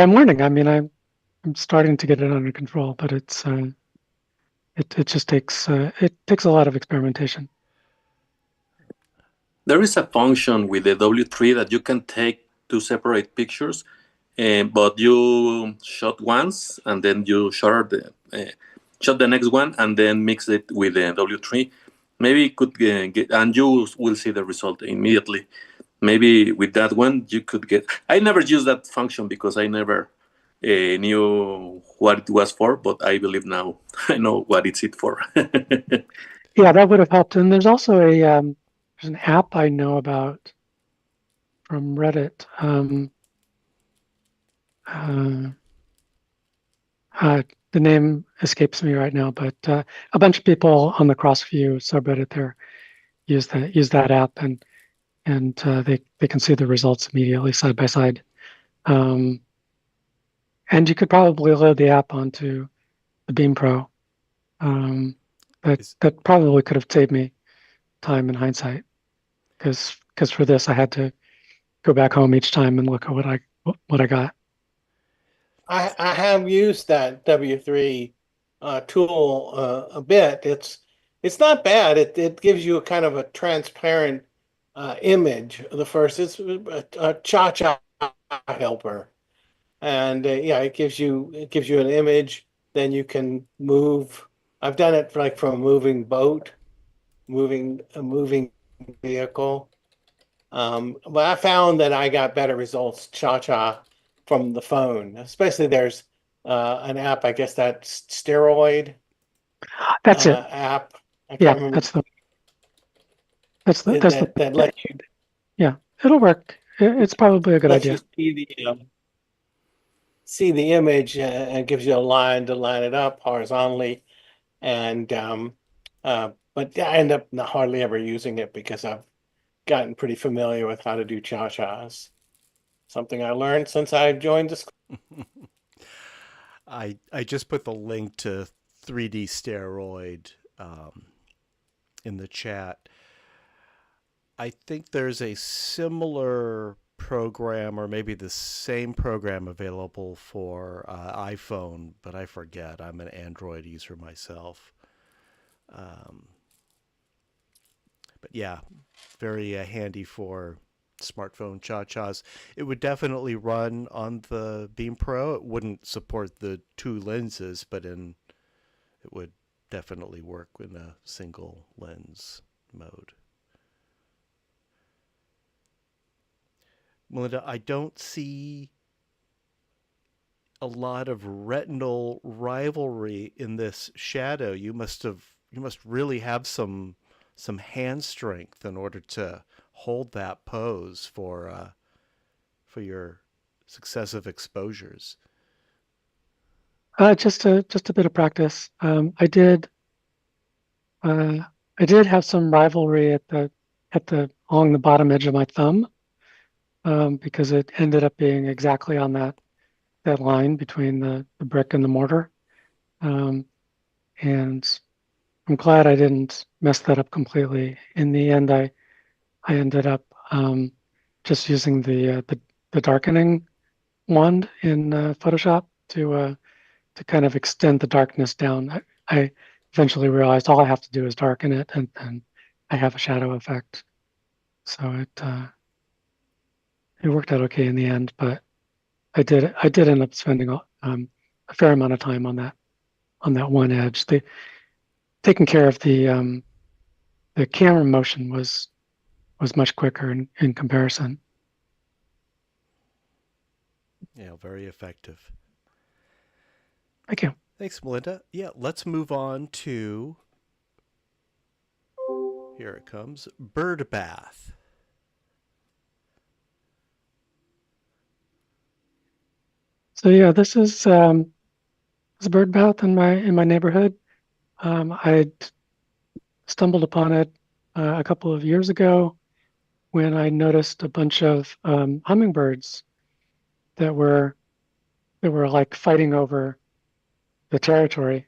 I'm learning. I mean, I'm starting to get it under control, but it's it just takes a lot of experimentation. There is a function with the W3 that you can take 2 separate pictures, but you shot once and then you shot the next one and then mix it with the W3. Maybe it could get, and you will see the result immediately. Maybe with that one you could get. I never used that function because I never knew what it was for, but I believe now I know what it's it for. Yeah, that would have helped. And there's also there's an app I know about from Reddit. Uh, the name escapes me right now, but a bunch of people on the CrossView subreddit there use that app, and they can see the results immediately side by side. And you could probably load the app onto the Beam Pro. That probably could have saved me time in hindsight, because for this I had to go back home each time and look at what I got. I have used that W3 tool a bit. It's not bad. It gives you a kind of a transparent image. The first, it's a cha-cha helper, and yeah, it gives you an image. Then you can move. I've done it for, like, from a moving boat, a moving vehicle. But I found that I got better results cha-cha from the phone. Especially there's an app, I guess that's Steroid That's it. app. I Yeah, can't remember that's the that lets you yeah, it'll work. It's probably a good lets you idea. see the image, and gives you a line to line it up horizontally. And but I end up not hardly ever using it because I've gotten pretty familiar with how to do cha-chas. Something I learned since I joined the school. I just put the link to 3D Steroid in the chat. I think there's a similar program, or maybe the same program, available for iPhone, but I forget. I'm an Android user myself. But yeah, very handy for smartphone cha-chas. It would definitely run on the Beam Pro. It wouldn't support the two lenses, but it would definitely work in a single lens mode. Melinda, I don't see a lot of retinal rivalry in this shadow. You must really have some hand strength in order to hold that pose for your successive exposures. Just a bit of practice. I did have some rivalry at the along the bottom edge of my thumb, because it ended up being exactly on that line between the brick and the mortar. And I'm glad I didn't mess that up completely. In the end, I ended up just using the darkening wand in Photoshop to kind of extend the darkness down. I eventually realized all I have to do is darken it, and then I have a shadow effect. So it worked out okay in the end, but I did end up spending a fair amount of time on that one edge. Taking care of the camera motion was much quicker in comparison. Yeah, very effective. Thank you. Thanks, Melinda. Yeah, let's move on to, here it comes, bird bath. So yeah, this is a bird bath in my neighborhood. I stumbled upon it a couple of years ago when I noticed a bunch of hummingbirds that were like fighting over the territory,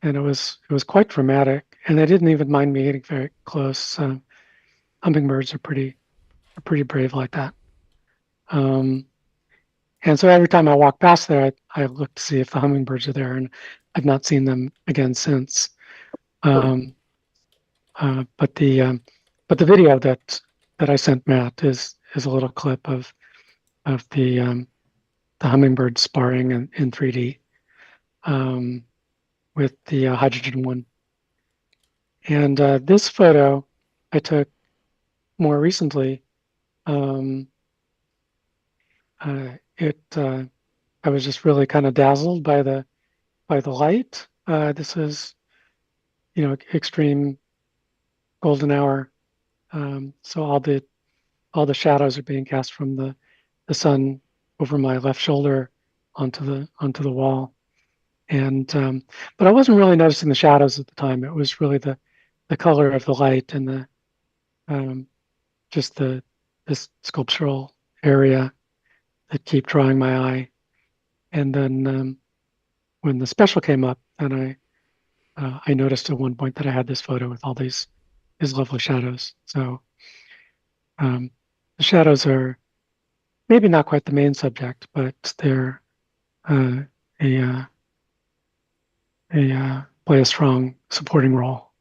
and it was quite dramatic. And they didn't even mind me getting very close. Hummingbirds are pretty brave like that. And so every time I walk past there, I look to see if the hummingbirds are there, and I've not seen them again since. But the video that I sent Matt is a little clip of the hummingbird sparring in 3D with the hydrogen one. And this photo I took more recently. I was just really kind of dazzled by the light. This is, extreme golden hour. So all the shadows are being cast from the sun over my left shoulder onto the wall. And but I wasn't really noticing the shadows at the time. It was really the color of the light and the just this sculptural area that keep drawing my eye. And then when the special came up, then I noticed at one point that I had this photo with all these lovely shadows. So the shadows are maybe not quite the main subject, but they're uh, a play a strong supporting role.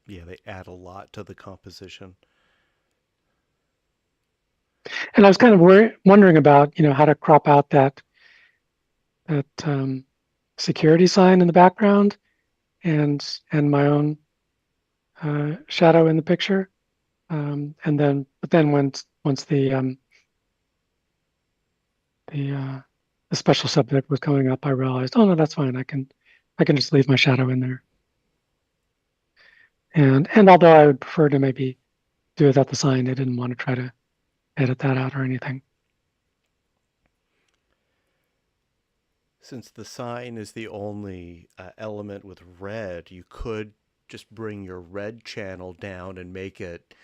Yeah, they add a lot to the composition. And I was kind of wondering about, how to crop out that security sign in the background and my own shadow in the picture. But then once the special subject was coming up, I realized, oh no, that's fine. I can just leave my shadow in there. And although I would prefer to maybe do without the sign, I didn't want to try to edit that out or anything. Since the sign is the only element with red, you could just bring your red channel down and make it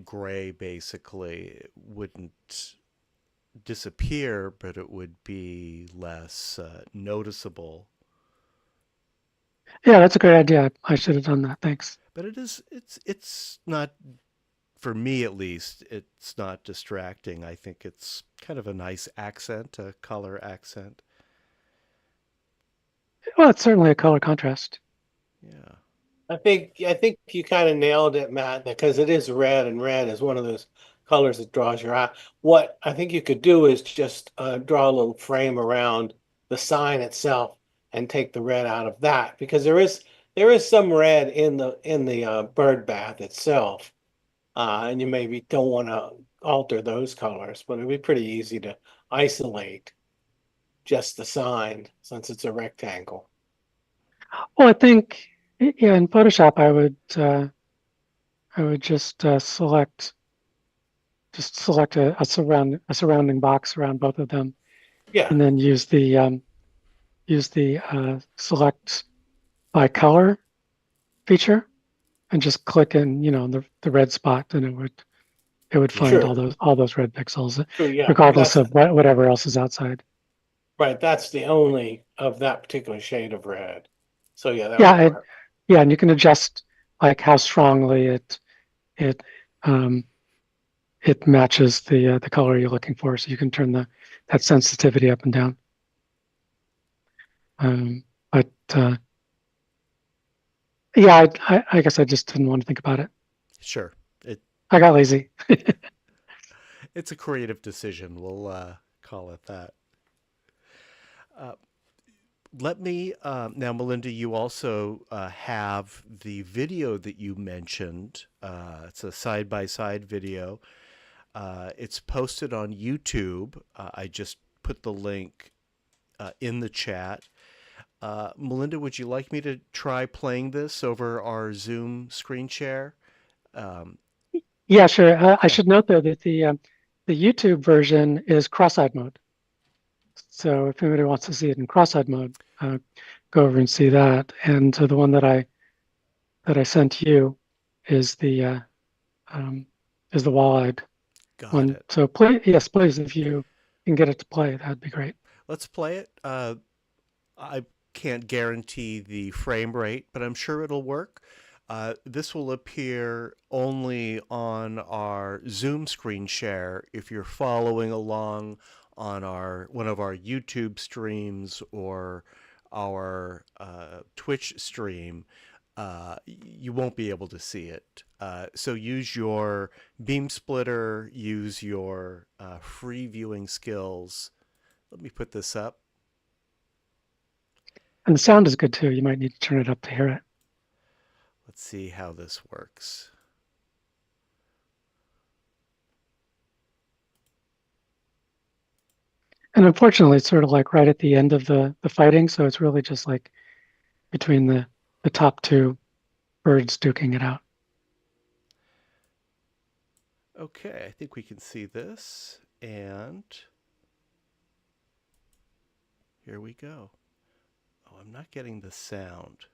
gray. Basically, it wouldn't disappear, but it would be less noticeable. Yeah, that's a great idea. I should have done that. Thanks. But it's not, for me at least, it's not distracting. I think it's kind of a nice accent, a color accent. Well, it's certainly a color contrast. Yeah. I think you kind of nailed it, Matt, because it is red, and red is one of those colors that draws your eye. What I think you could do is just draw a little frame around the sign itself and take the red out of that, because there is some red in the bird bath itself, and you maybe don't want to alter those colors, but it'd be pretty easy to isolate just the sign since it's a rectangle. Well, I think, yeah, in Photoshop, I would just select a surrounding box around both of them, Yeah, and then use the select by color feature, and just click in, the red spot, and it would find True. all those red pixels, true. Yeah, regardless of whatever else is outside. right. That's the only of that particular shade of red. So yeah, that Yeah, would work. yeah, and you can adjust like how strongly it it matches the color you're looking for, so you can turn that sensitivity up and down. But yeah, I guess I just didn't want to think about it. Sure. I got lazy. It's a creative decision. We'll call it that. Let me now, Melinda. You also have the video that you mentioned. It's a side-by-side video. It's posted on YouTube. I just put the link in the chat. Melinda, would you like me to try playing this over our Zoom screen share? Yeah, sure. I should note though that the YouTube version is cross-eyed mode. So if anybody wants to see it in cross-eyed mode, go over and see that. And so the one that I sent you is the wall-eyed Got one. it. So please, if you can get it to play, that'd be great. Let's play it. I can't guarantee the frame rate, but I'm sure it'll work. This will appear only on our Zoom screen share if you're following along on one of our YouTube streams or our Twitch stream. You won't be able to see it. So use your beam splitter, use your free viewing skills. Let me put this up. And the sound is good too. You might need to turn it up to hear it. Let's see how this works. And unfortunately, it's sort of like right at the end of the fighting, so it's really just like between the top two birds duking it out. Okay, I think we can see this, and here we go. Oh, I'm not getting the sound.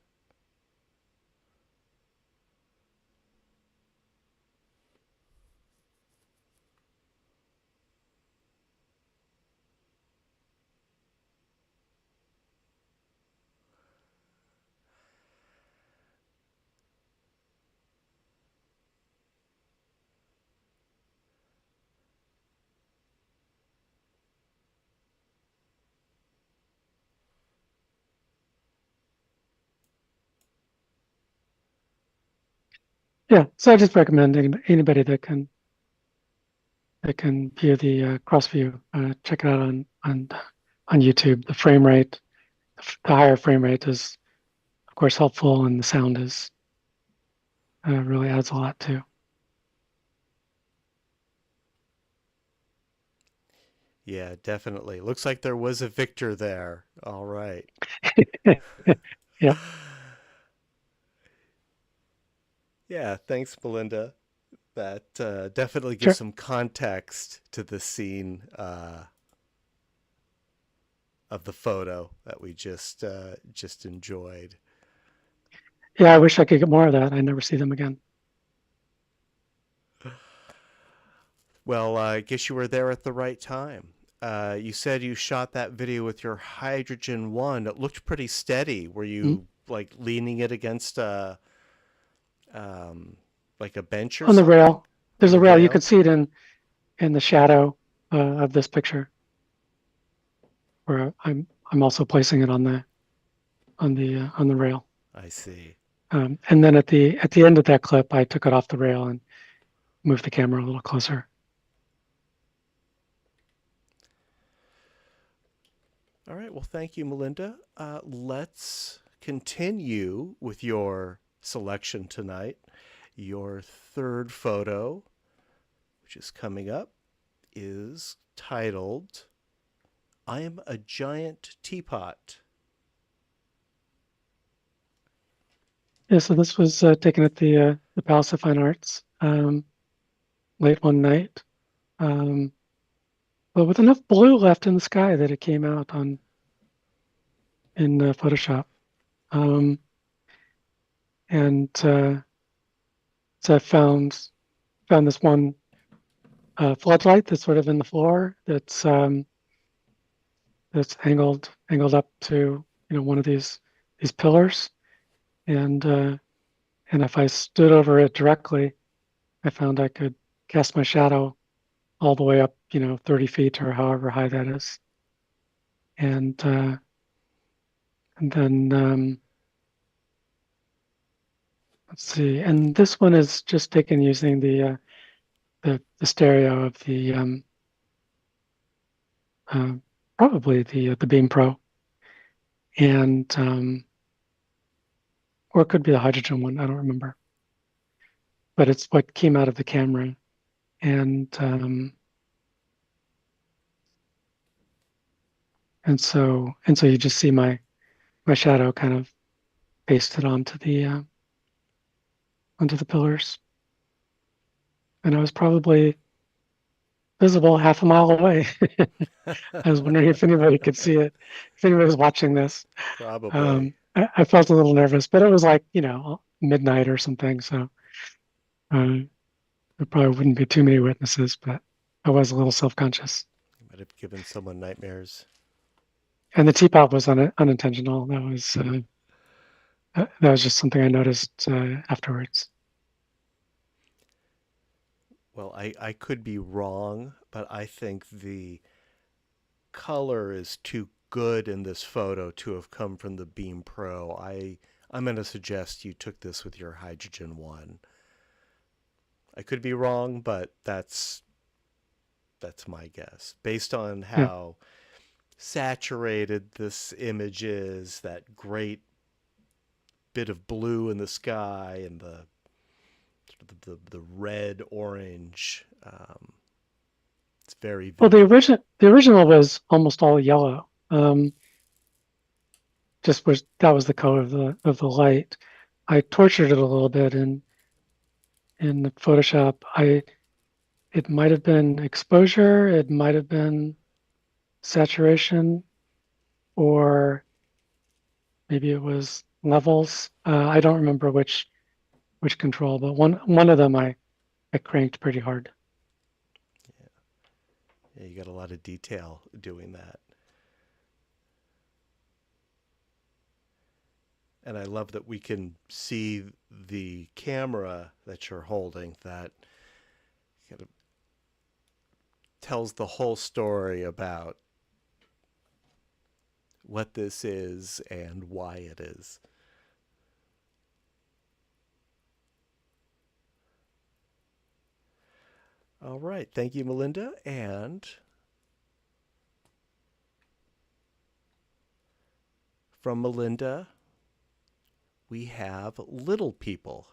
Yeah, so I just recommend anybody that can view the cross view, check it out on YouTube. The frame rate, the higher frame rate is of course helpful, and the sound is really adds a lot too. Yeah, definitely. Looks like there was a victor there. All right. Yeah, Yeah, thanks, Melinda. That definitely gives sure. some context to the scene of the photo that we just enjoyed. Yeah, I wish I could get more of that. I never see them again. Well, I guess you were there at the right time. You said you shot that video with your Hydrogen One. It looked pretty steady. Were you like leaning it against like a bench or On the something? rail, there's On a the rail. You rail? can see it in the shadow of this picture, where I'm also placing it on the rail. I see. And then at the end of that clip, I took it off the rail and moved the camera a little closer. All right. Well, thank you, Melinda. Let's continue with your selection tonight. Your third photo, which is coming up, is titled "I Am a Giant Teapot." Yeah, so this was taken at the Palace of Fine Arts late one night, but with enough blue left in the sky that it came out in Photoshop. And so I found this one floodlight that's sort of in the floor that's angled up to one of these pillars, and if I stood over it directly, I found I could cast my shadow all the way up 30 feet or however high that is, and then let's see, and this one is just taken using the stereo of the probably the Beam Pro, and or it could be the hydrogen one. I don't remember, but it's what came out of the camera, and so you just see my shadow kind of pasted onto the pillars, and I was probably visible half a mile away. I was wondering if anybody could see it, if anybody was watching this. Probably. I felt a little nervous, but it was like midnight or something, so there probably wouldn't be too many witnesses, but I was a little self-conscious. You might have given someone nightmares. And the teapot was unintentional. That was just something I noticed afterwards. Well, I could be wrong, but I think the color is too good in this photo to have come from the Beam Pro. I'm going to suggest you took this with your Hydrogen One. I could be wrong, but that's my guess. Based on how saturated this image is, that great bit of blue in the sky and the red orange. It's very vivid. Well, the original was almost all yellow. That was the color of the light. I tortured it a little bit in Photoshop. It might have been exposure, it might have been saturation, or maybe it was levels. I don't remember which control, but one of them I cranked pretty hard. Yeah, you got a lot of detail doing that. And I love that we can see the camera that you're holding that kind of tells the whole story about what this is and why it is. All right. Thank you, Melinda. And from Melinda, we have Little People.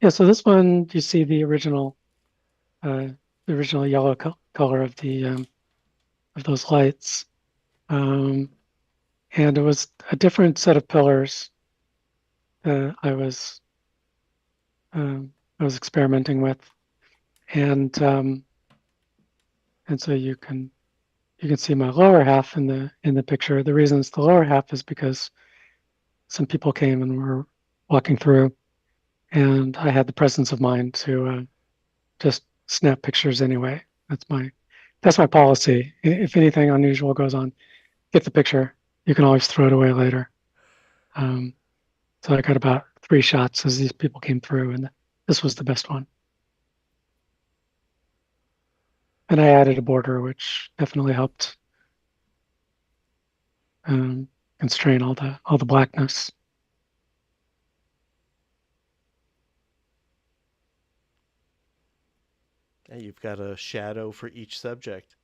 Yeah, so this one, you see the original yellow color of those lights. And it was a different set of pillars that I was experimenting with, and so you can see my lower half in the picture. The reason it's the lower half is because some people came and were walking through, and I had the presence of mind to just snap pictures anyway. That's my policy. If anything unusual goes on, get the picture. You can always throw it away later. So I got about 3 shots as these people came through, and this was the best one. And I added a border, which definitely helped constrain all the blackness. And you've got a shadow for each subject.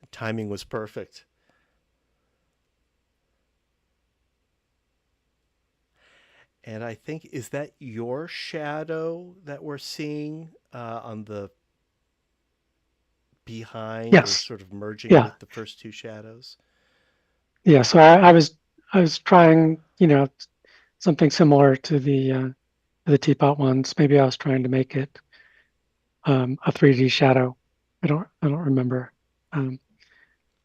The timing was perfect. And I think, is that your shadow that we're seeing on the behind, or Yes. sort of merging Yeah. with the first 2 shadows? Yeah. So I was trying, something similar to the teapot ones. Maybe I was trying to make it a 3D shadow. I don't remember.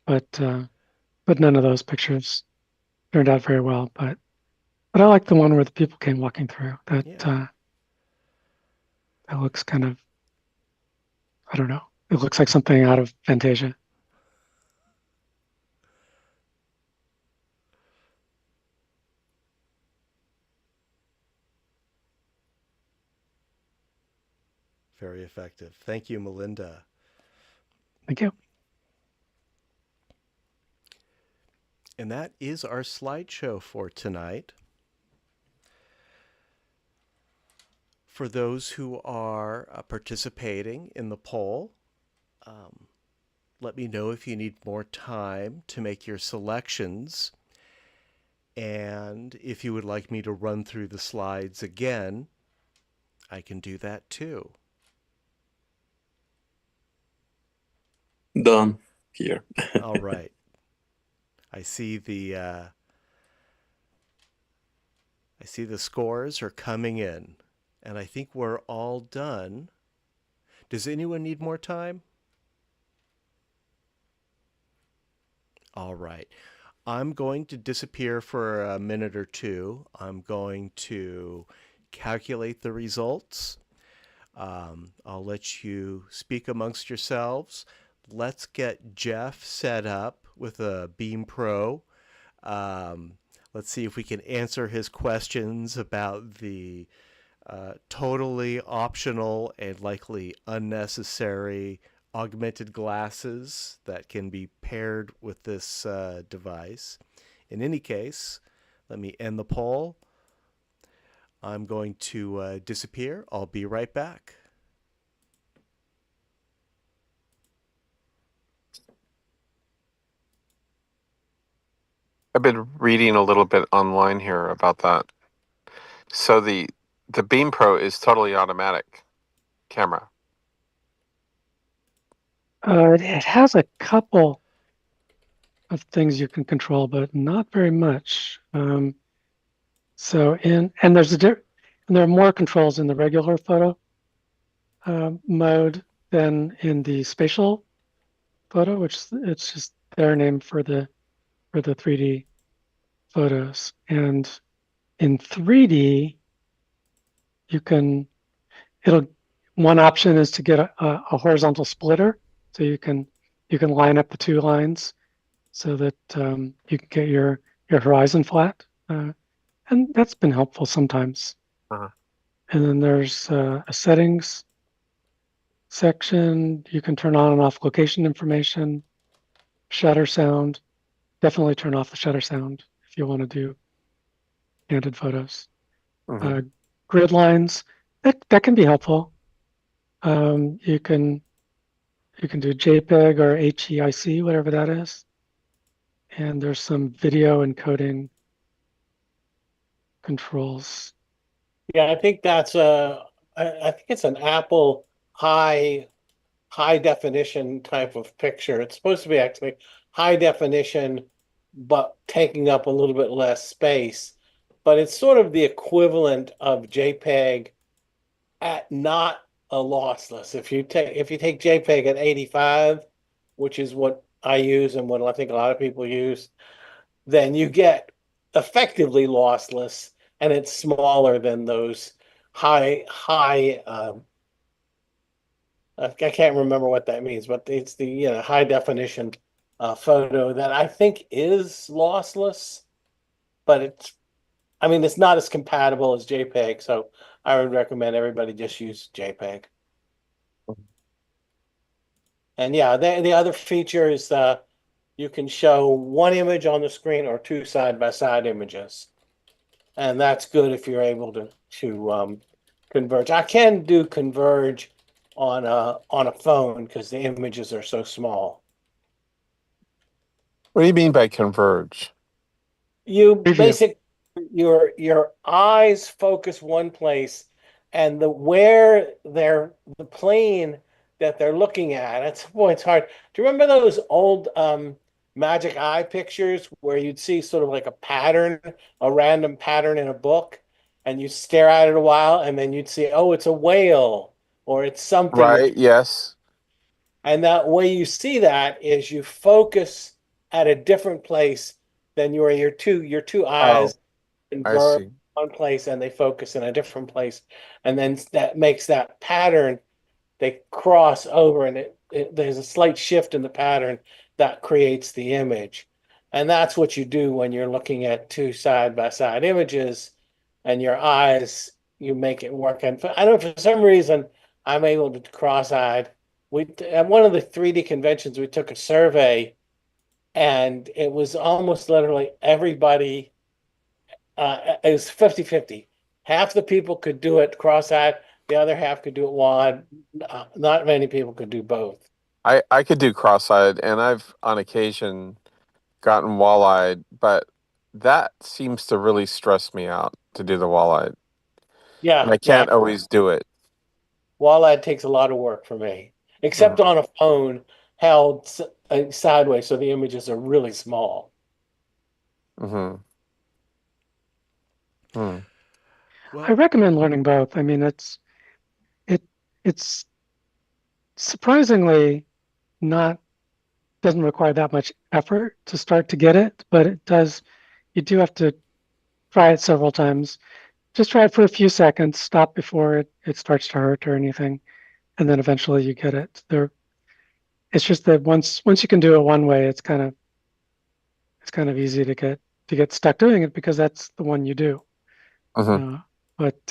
But none of those pictures turned out very well. But I like the one where the people came walking through. That looks kind of, I don't know. It looks like something out of Fantasia. Very effective. Thank you, Melinda. Thank you. And that is our slideshow for tonight. For those who are participating in the poll, let me know if you need more time to make your selections. And if you would like me to run through the slides again, I can do that too. Done here. All right. I see the scores are coming in, and I think we're all done. Does anyone need more time? All right. I'm going to disappear for a minute or two. I'm going to calculate the results. I'll let you speak amongst yourselves. Let's get Jeff set up with a Beam Pro. Let's see if we can answer his questions about the totally optional and likely unnecessary augmented glasses that can be paired with this device. In any case, let me end the poll. I'm going to disappear. I'll be right back. I've been reading a little bit online here about that. So the Beam Pro is totally automatic camera. It has a couple of things you can control, but not very much. And there are more controls in the regular photo mode than in the spatial photo, which it's just their name for the 3D photos. And in 3D, you can one option is to get a horizontal splitter, so you can line up the two lines so that you can get your horizon flat, and that's been helpful sometimes. Uh-huh. And then there's a settings section. You can turn on and off location information, shutter sound. Definitely turn off the shutter sound if you want to do candid photos. Mhm. Grid lines, that can be helpful. You can do JPEG or HEIC, whatever that is. And there's some video encoding controls. Yeah, I think that's I think it's an Apple high definition type of picture. It's supposed to be actually high definition, but taking up a little bit less space. But it's sort of the equivalent of JPEG at not a lossless. If you take JPEG at 85, which is what I use and what I think a lot of people use, then you get effectively lossless, and it's smaller than those high I can't remember what that means, but it's the high definition photo that I think is lossless, but it's not as compatible as JPEG, so I would recommend everybody just use JPEG. And yeah, the other feature is you can show one image on the screen or two side-by-side images, and that's good if you're able to converge. I can do converge on a phone because the images are so small. What do you mean by converge? You Preview. your eyes focus one place, and where the plane that they're looking at. It's hard. Do you remember those old magic eye pictures where you'd see sort of like a random pattern in a book, and you stare at it a while, and then you'd see, oh, it's a whale or it's something that. Right, yes. And that way you see that is you focus at a different place than your two Oh, eyes I converge see. one place and they focus in a different place. And then that makes that pattern, they cross over, and there's a slight shift in the pattern that creates the image. And that's what you do when you're looking at two side by side images, and your eyes, you make it work. And I don't know, for some reason, I'm able to cross-eyed. At one of the 3D conventions, we took a survey, and it was almost literally everybody. It was 50-50. Half the people could do it cross-eyed, the other half could do it wide. Not many people could do both. I could do cross-eyed, and I've on occasion gotten wall-eyed, but that seems to really stress me out to do the wall-eyed, and Yeah, I yeah. can't always do it. Walleye takes a lot of work for me, Mm, except on a phone held sideways, so the images are really small. mm-hmm. Mm. I Well, recommend learning both. I mean, it it's surprisingly not doesn't require that much effort to start to get it, but it does. You do have to try it several times. Just try it for a few seconds, stop before it starts to hurt or anything, and then eventually you get it. It's just that once you can do it one way, it's kind of easy to get stuck doing it because that's the one you do. Mm-hmm. But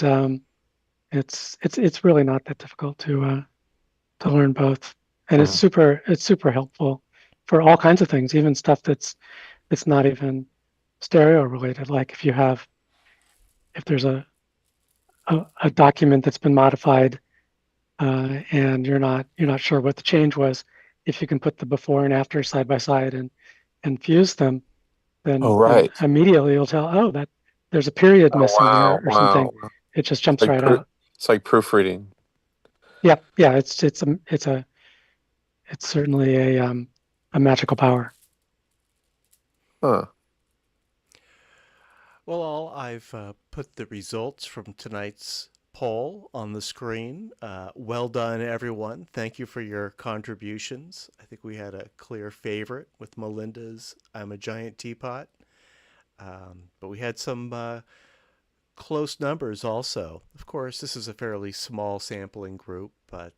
it's really not that difficult to learn both, and Mm-hmm. it's super helpful for all kinds of things, even stuff that's not even stereo related. Like if there's a document that's been modified, and you're not sure what the change was, if you can put the before and after side by side and fuse them, Oh, then right. immediately you'll tell, oh, that there's a period Oh, missing wow, there or something. wow. It just It's jumps like right out. it's like proofreading. Yeah, yeah, it's certainly a magical power. Huh. Well, I've put the results from tonight's poll on the screen. Well done, everyone. Thank you for your contributions. I think we had a clear favorite with Melinda's I'm a Giant Teapot. But we had some close numbers also. Of course, this is a fairly small sampling group, but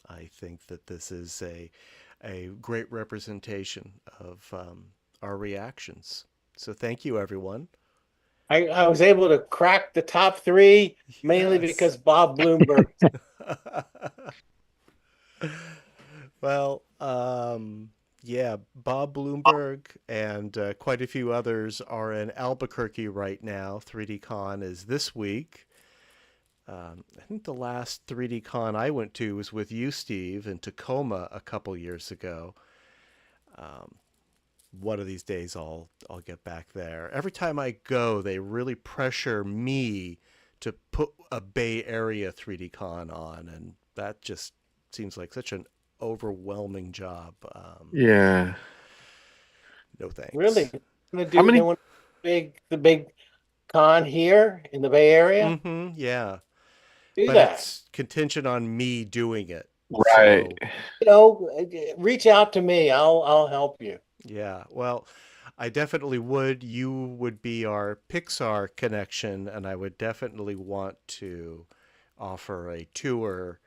I think that this is a great representation of our reactions. So thank you, everyone. I was able to crack the top three mainly Yes. because Bob Bloomberg. Well, yeah, Bob Bloomberg and quite a few others are in Albuquerque right now. 3D Con is this week. I think the last 3D Con I went to was with you, Steve, in Tacoma a couple years ago. One of these days I'll get back there. Every time I go, they really pressure me to put a Bay Area 3D Con on, and that just seems like such an overwhelming job. Yeah. No thanks. Really, gonna How do they many? want the big con here in the Bay Area? Mm-hmm. Yeah, Do but that. it's contingent on me doing it. Right. So Reach out to me. I'll help you. yeah, well, I definitely would. You would be our Pixar connection, and I would definitely want to offer a tour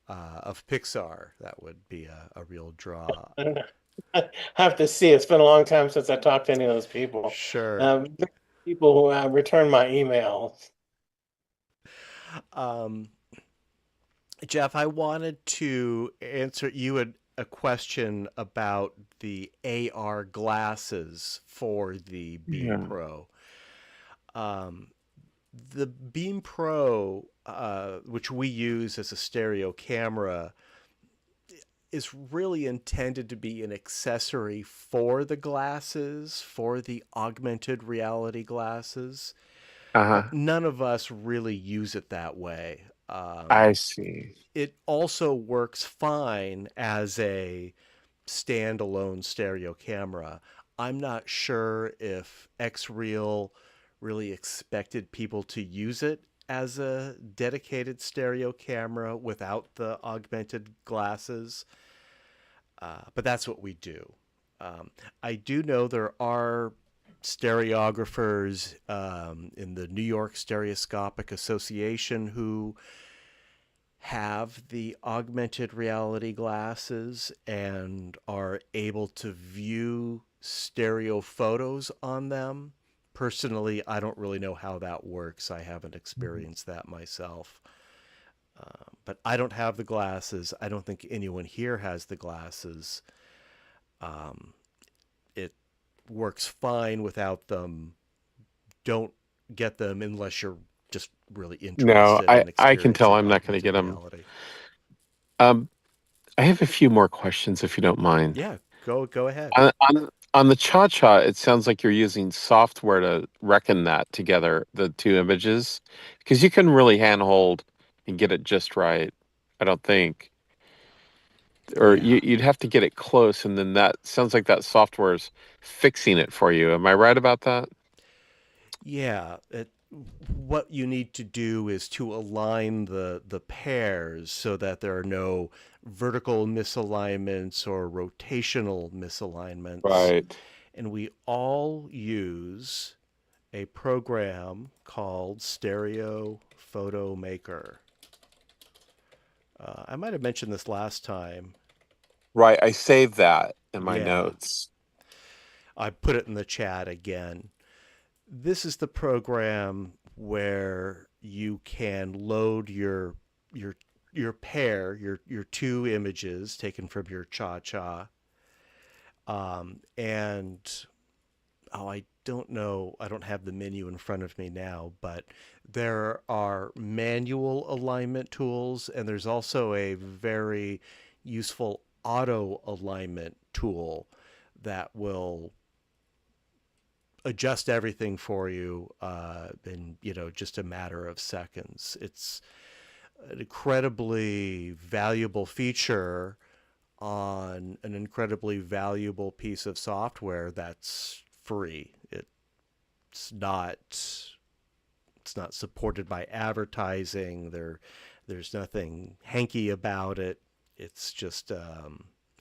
of Pixar. That would be a real draw. I have to see. It's been a long time since I talked to any of those people. Sure. People who return my emails. Um, Jeff, I wanted to answer you a question about the AR glasses for the Beam Yeah. Pro. Um, the Beam Pro, which we use as a stereo camera, is really intended to be an accessory for the glasses, for the augmented reality glasses. Uh-huh. But none of us really use it that way. I see. It also works fine as a standalone stereo camera. I'm not sure if XReal really expected people to use it as a dedicated stereo camera without the augmented glasses, but that's what we do. I do know there are stereographers in the New York Stereoscopic Association who have the augmented reality glasses and are able to view stereo photos on them. Personally, I don't really know how that works. I haven't experienced that myself. But I don't have the glasses. I don't think anyone here has the glasses. It works fine without them. Don't get them unless you're just really No, interested I in I can tell experiencing I'm not going to get augmented them. reality. Um, I have a few more questions if you don't mind. Yeah, go ahead. On the cha-cha, it sounds like you're using software to reckon that together, the two images, because you can really handhold and get it just right. I don't think, or Yeah. you'd have to get it close, and then that sounds like that software is fixing it for you. Am I right about that? Yeah, what you need to do is to align the pairs so that there are no vertical misalignments or rotational misalignments. Right. And we all use a program called Stereo Photo Maker. I might have mentioned this last time. Right. I saved that in my Yeah, notes. I put it in the chat again. This is the program where you can load your pair, your two images taken from your cha-cha, and oh, I don't know, I don't have the menu in front of me now, but there are manual alignment tools, and there's also a very useful auto alignment tool that will adjust everything for you in just a matter of seconds. It's an incredibly valuable feature on an incredibly valuable piece of software that's free. It's not it's not supported by advertising. There's nothing hanky about it. It's just a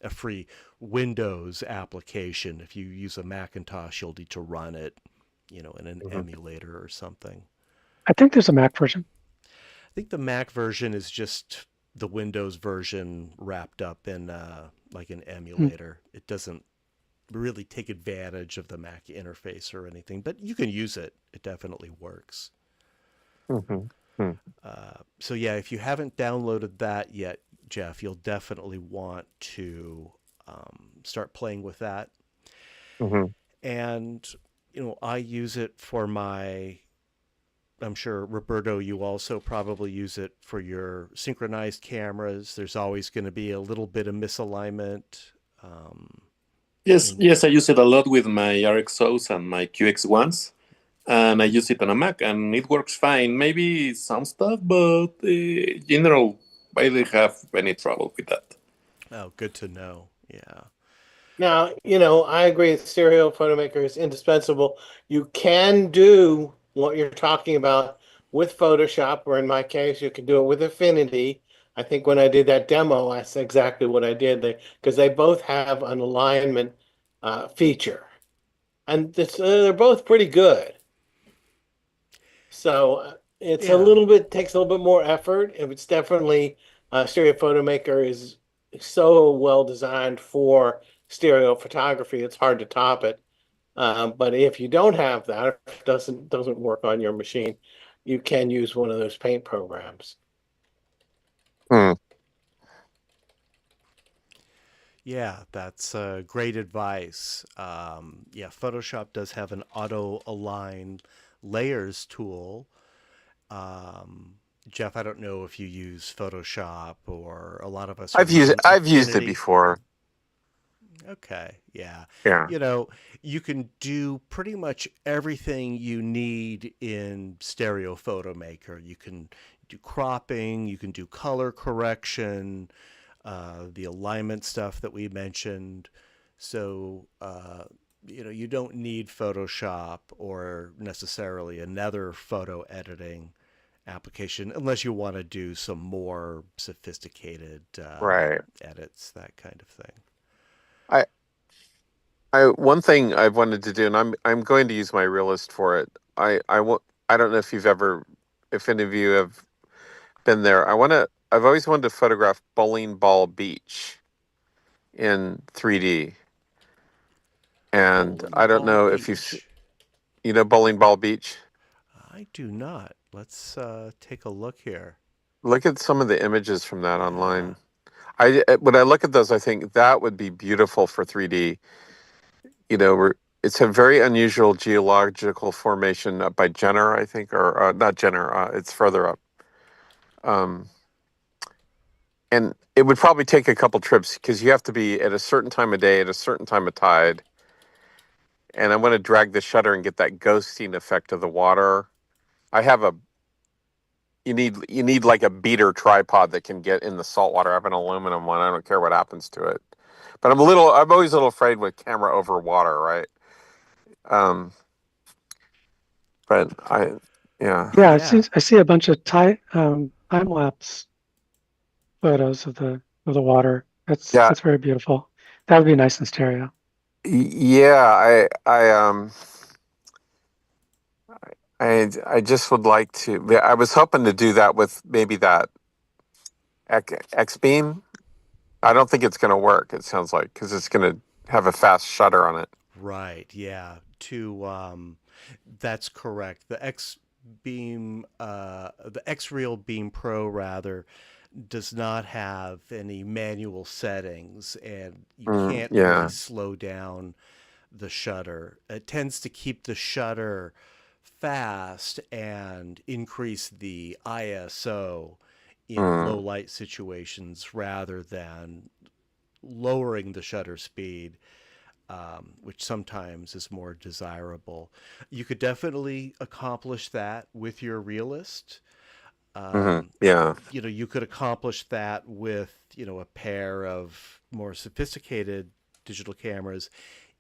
free Windows application. If you use a Macintosh, you'll need to run it, in an emulator or something. I think there's a Mac version. I think the Mac version is just the Windows version wrapped up in like an emulator. It doesn't really take advantage of the Mac interface or anything, but you can use it. It definitely works. So yeah, if you haven't downloaded that yet, Jeff, you'll definitely want to start playing with that. And I use it for I'm sure, Roberto, you also probably use it for your synchronized cameras. There's always going to be a little bit of misalignment. Yes, I use it a lot with my RXOs and my QX1s, and I use it on a Mac, and it works fine. Maybe some stuff, but in general, I didn't have any trouble with that. Oh, good to know. Yeah. Now, I agree that stereo photomaker is indispensable. You can do what you're talking about with Photoshop, or in my case, you can do it with Affinity. I think when I did that demo, that's exactly what I did. Because they both have an alignment feature, and they're both pretty good. So it's Yeah. takes a little bit more effort. It's definitely Stereo Photomaker is so well designed for stereo photography. It's hard to top it. But if you don't have that, if it doesn't work on your machine, you can use one of those paint programs. Yeah, that's great advice. Yeah, Photoshop does have an auto align layers tool. Jeff, I don't know if you use Photoshop, or a lot of us are I've used using it Affinity. before. Okay, yeah. Yeah. You can do pretty much everything you need in Stereo Photomaker. You can do cropping, you can do color correction, the alignment stuff that we mentioned. So, you don't need Photoshop or necessarily another photo editing application unless you want to do some more sophisticated Right. edits, that kind of thing. One thing I've wanted to do, and I'm going to use my Realist for it. I don't know if any of you have been there. I've always wanted to photograph Bowling Ball Beach in 3D. And I don't know if Bowling Ball Beach. I do not. Let's take a look here. Look at some of the images from that online. When I look at those, I think that would be beautiful for 3D. It's a very unusual geological formation up by Jenner, I think, or not Jenner. It's further up. And it would probably take a couple trips because you have to be at a certain time of day, at a certain time of tide. And I want to drag the shutter and get that ghosting effect of the water. You need like a beater tripod that can get in the salt water. I have an aluminum one. I don't care what happens to it. But I'm always a little afraid with camera over water, right? But yeah. Yeah, I see a bunch of time lapse photos of the water. That's very beautiful. That would be nice in stereo. Yeah, I just would like to. I was hoping to do that with maybe that X beam. I don't think it's going to work. It sounds like because it's going to have a fast shutter on it. Right. Yeah. That's correct. The X Real Beam Pro rather does not have any manual settings, and you can't really slow down the shutter. It tends to keep the shutter fast and increase the ISO in low light situations rather than lowering the shutter speed, which sometimes is more desirable. You could definitely accomplish that with your Realist. Yeah. You could accomplish that with, a pair of more sophisticated digital cameras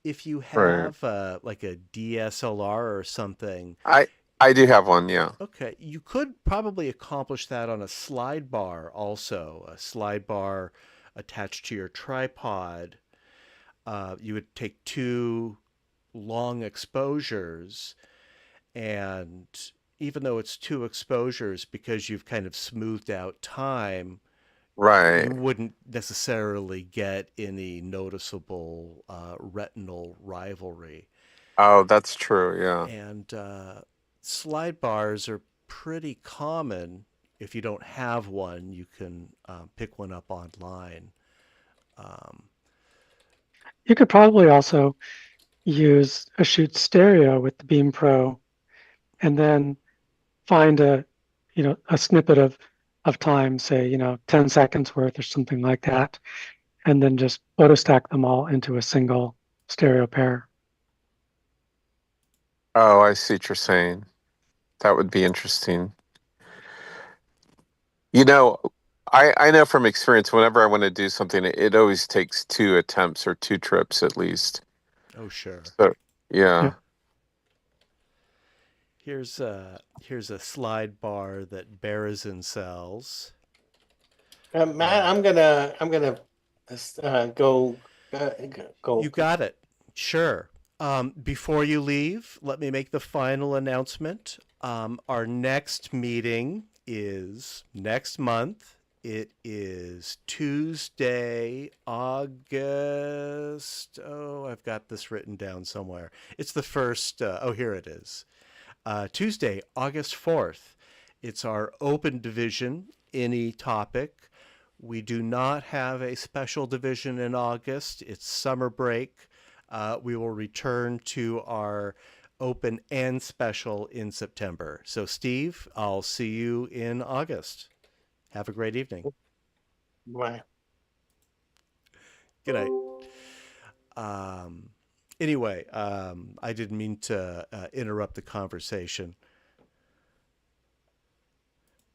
if you Right. have like a DSLR or something, I I do have one, yeah. okay, you could probably accomplish that on a slide bar also, a slide bar attached to your tripod. You would take two long exposures, and even though it's two exposures, because you've kind of smoothed out time, Right. you wouldn't necessarily get any noticeable retinal rivalry. Oh, that's true, yeah. And slide bars are pretty common. If you don't have one, you can pick one up online. Um, You could probably also use a shoot stereo with the Beam Pro and then find a snippet of time, say, 10 seconds worth or something like that, and then just photo stack them all into a single stereo pair. Oh, I see what you're saying. That would be interesting. You know, I know from experience, whenever I want to do something, it always takes two attempts or two trips at least. oh, sure. So, yeah. Yep. Here's a slide bar that Berazin sells. Matt, I'm gonna go You go. got it. Sure. Before you leave, let me make the final announcement. Our next meeting is next month. It is Tuesday, August. Oh, I've got this written down somewhere. It's the first. Oh, here it is. Tuesday, August 4th. It's our open division, any topic. We do not have a special division in August. It's summer break. We will return to our open and special in September. So, Steve, I'll see you in August. Have a great evening. Bye. Good night. Anyway, I didn't mean to interrupt the conversation.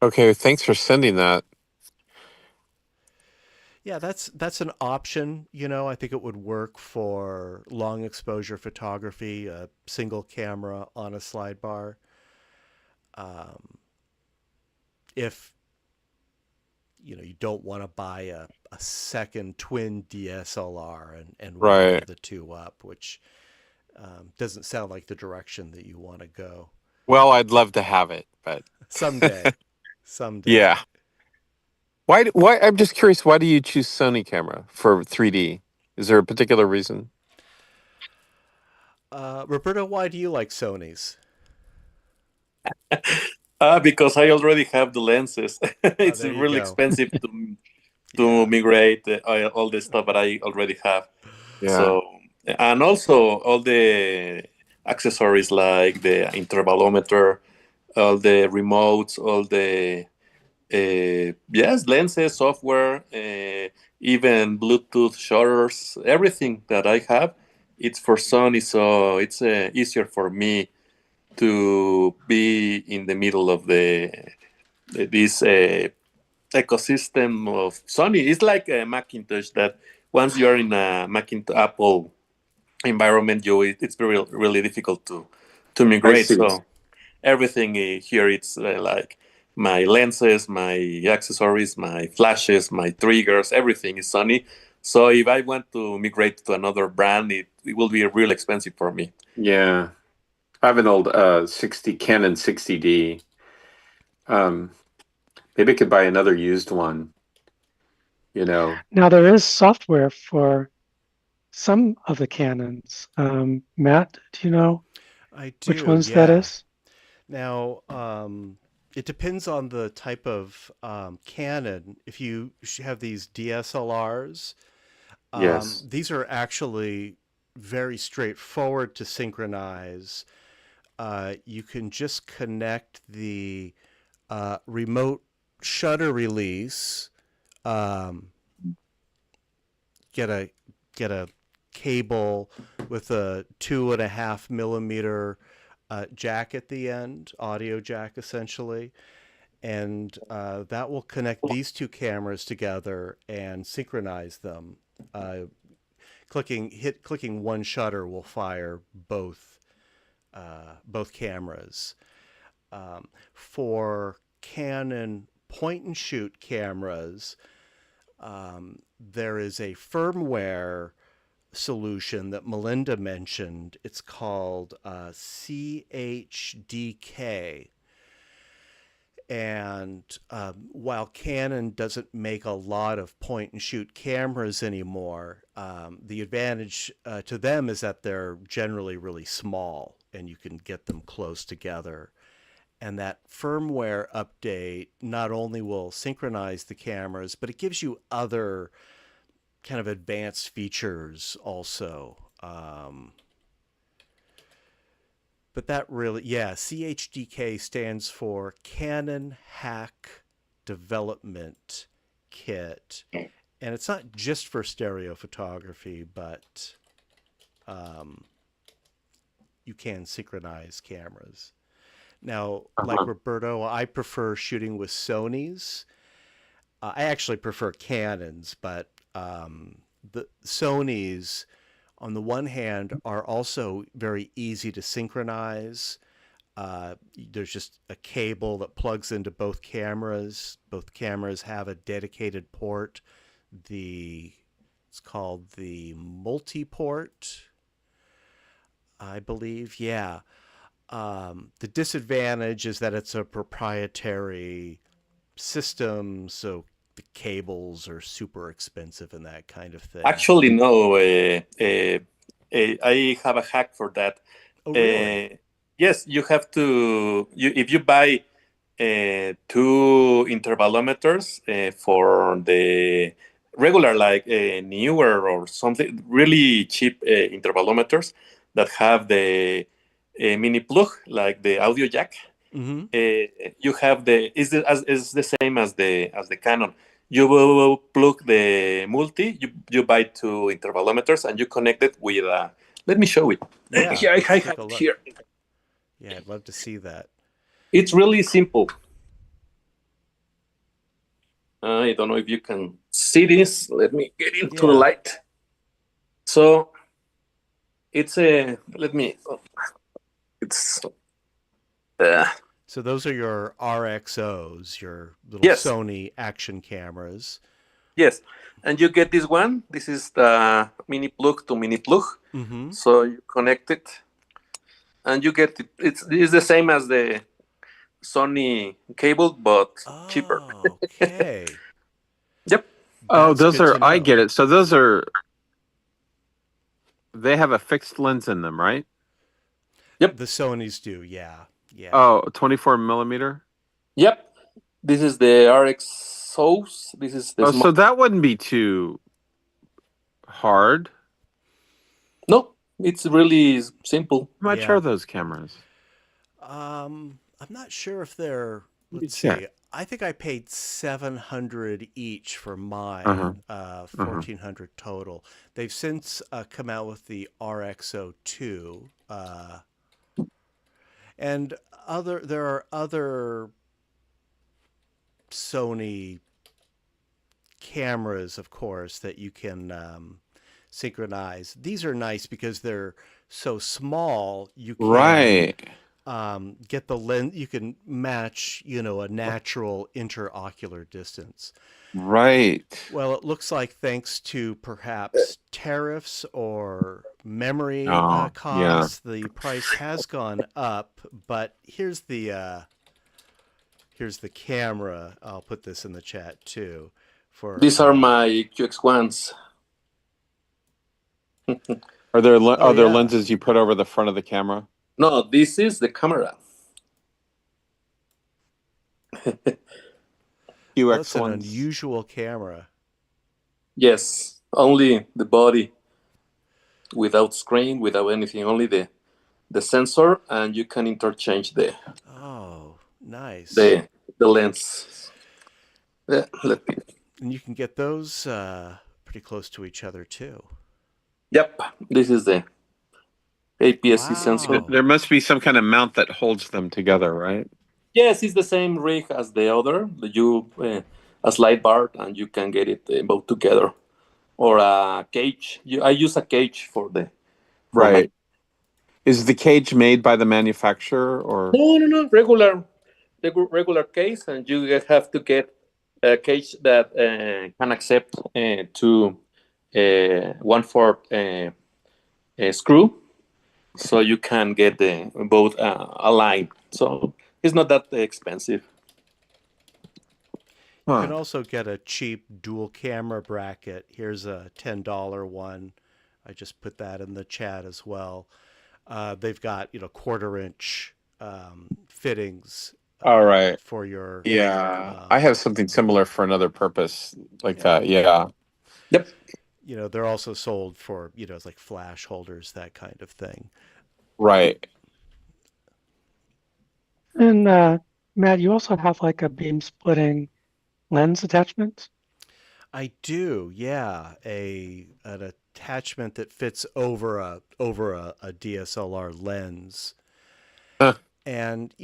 Okay, thanks for sending that. Yeah, that's an option. I think it would work for long exposure photography, a single camera on a slide bar. If you don't want to buy a second twin DSLR and wire Right. the two up, which doesn't sound like the direction that you want to go. Well, I'd love to have it, but Someday, someday. yeah. Why I'm just curious, why do you choose Sony camera for 3D? Is there a particular reason? Roberto, why do you like Sony's? Because I already have the lenses. It's There you really go. expensive to Yeah. migrate all the stuff that I already have. Yeah. So, and also all the accessories like the intervalometer, all the remotes, all the yes, lenses, software, even Bluetooth shutters, everything that I have, it's for Sony, so it's easier for me to be in the middle of this ecosystem of Sony. It's like a Macintosh that once you're in a Macintosh Apple environment, it's very really difficult to I migrate. see. So everything here it's like my lenses, my accessories, my flashes, my triggers, everything is Sony. So if I want to migrate to another brand, it will be real expensive for me. Yeah. I have an old 60 Canon 60D. Um, maybe I could buy another used one, you know. Now there is software for some of the Canons. Matt, do you know I which do, ones that yeah. is? Now, it depends on the type of Canon. If you have these DSLRs, Yes. these are actually very straightforward to synchronize. You can just connect the remote shutter release, um, get a cable with a 2.5 millimeter jack at the end, audio jack essentially, and that will connect these two cameras together and synchronize them. clicking one shutter will fire both cameras. For Canon point and shoot cameras, there is a firmware solution that Melinda mentioned. It's called CHDK. And while Canon doesn't make a lot of point and shoot cameras anymore, the advantage to them is that they're generally really small and you can get them close together. And that firmware update not only will synchronize the cameras, but it gives you other kind of advanced features also. But that really, CHDK stands for Canon Hack Development Kit. And it's not just for stereo photography, but you can synchronize cameras. Now, like Roberto, I prefer shooting with Sonys. I actually prefer Canons, but the Sonys, on the one hand, are also very easy to synchronize. There's just a cable that plugs into both cameras. Both cameras have a dedicated port. It's called the multi-port, I believe. Yeah. The disadvantage is that it's a proprietary system, so the cables are super expensive and that kind of thing. Actually, no. I have a hack for that. Oh, really? Yes, you have to. If you buy 2 intervalometers for the regular, like newer or something, really cheap intervalometers that have the mini plug, like the audio jack. Mm-hmm. You have is the same as the Canon. You will plug the multi. You buy 2 intervalometers and you connect it with. Let me show it. Yeah, Here, I have take a it look. here. Yeah, I'd love to see that. It's really simple. I don't know if you can see this. Let me get into the light. So it's a. Let me. It's. So those are your RXOs, your little Sony action cameras. Yes, and you get this one. This is the mini plug to mini plug. Mm-hmm. So you connect it, and you get it. It's the same as the Sony cable, but cheaper. Okay. Yep. Those are. I get it. So those are. They have a fixed lens in them, right? Yep. The Sonys do. Yeah. Yeah. Oh, 24 millimeter. Yep. This is the RXOs. This is the. So that wouldn't be too hard. No, it's really simple. How much are those cameras? I'm not sure if they're. Let's see. I think I paid $700 each for mine. 1,400 total. They've since come out with the RXO2. And there are other Sony cameras, of course, that you can synchronize. These are nice because they're so small. You can get the lens. You can match, a natural interocular distance. Right. Well, it looks like thanks to perhaps tariffs or memory costs, the price has gone up. But here's the camera. I'll put this in the chat too. These are my QX1s. Are there lenses you put over the front of the camera? No, this is the camera. That's an unusual camera. Yes, only the body, without screen, without anything, only the sensor, and you can interchange the. Oh, nice. The lens. Yeah, and you can get those pretty close to each other too. Yep, this is the APS-C sensor. There must be some kind of mount that holds them together, right? Yes, it's the same rig as the other. You a slide bar, and you can get it both together. or a cage. I use a cage for my. Right. Is the cage made by the manufacturer or? No, regular case, and you have to get a cage that can accept to 1/4 screw, so you can get the both aligned. So it's not that expensive. You Huh. can also get a cheap dual camera bracket. Here's a $10 one. I just put that in the chat as well. They've got, 1/4 inch fittings All right. for your. Yeah. I have something similar for another purpose like Yeah. that. Yeah. Yep. They're also sold for, it's like flash holders, that kind of thing. Right. And Matt, you also have like a beam splitting lens attachment. I do, yeah. An attachment that fits over a DSLR lens. Huh. And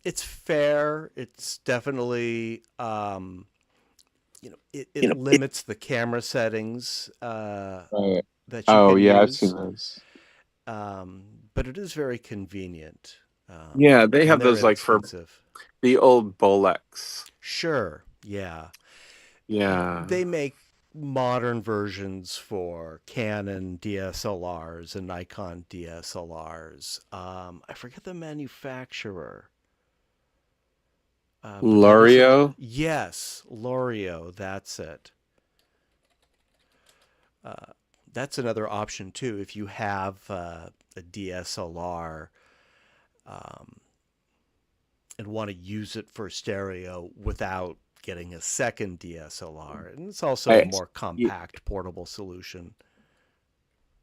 it's fair. It's definitely it limits the camera settings Right. that you Oh, can yeah, I've use. seen those. But it is very convenient. Yeah, they and have they're those like for inexpensive. the old Bolex. Sure, yeah. Yeah. They make modern versions for Canon DSLRs and Nikon DSLRs. I forget the manufacturer. But L'Oreal? Yes, L'Oreal, that's it. That's another option too. If you have a DSLR and want to use it for stereo without getting a second DSLR, and it's also a more compact, portable solution.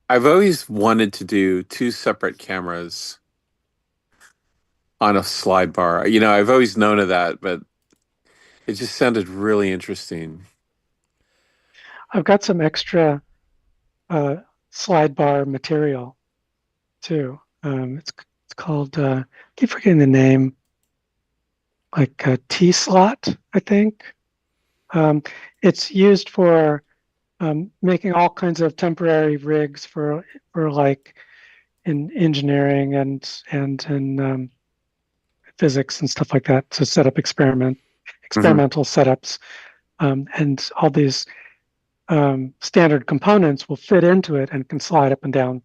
I've always wanted to do 2 separate cameras on a slide bar. I've always known of that, but it just sounded really interesting. I've got some extra slide bar material too. It's called I keep forgetting the name, like a T-slot, I think. It's used for making all kinds of temporary rigs for like in engineering and in physics and stuff like that to set up experimental setups, and all these standard components will fit into it and can slide up and down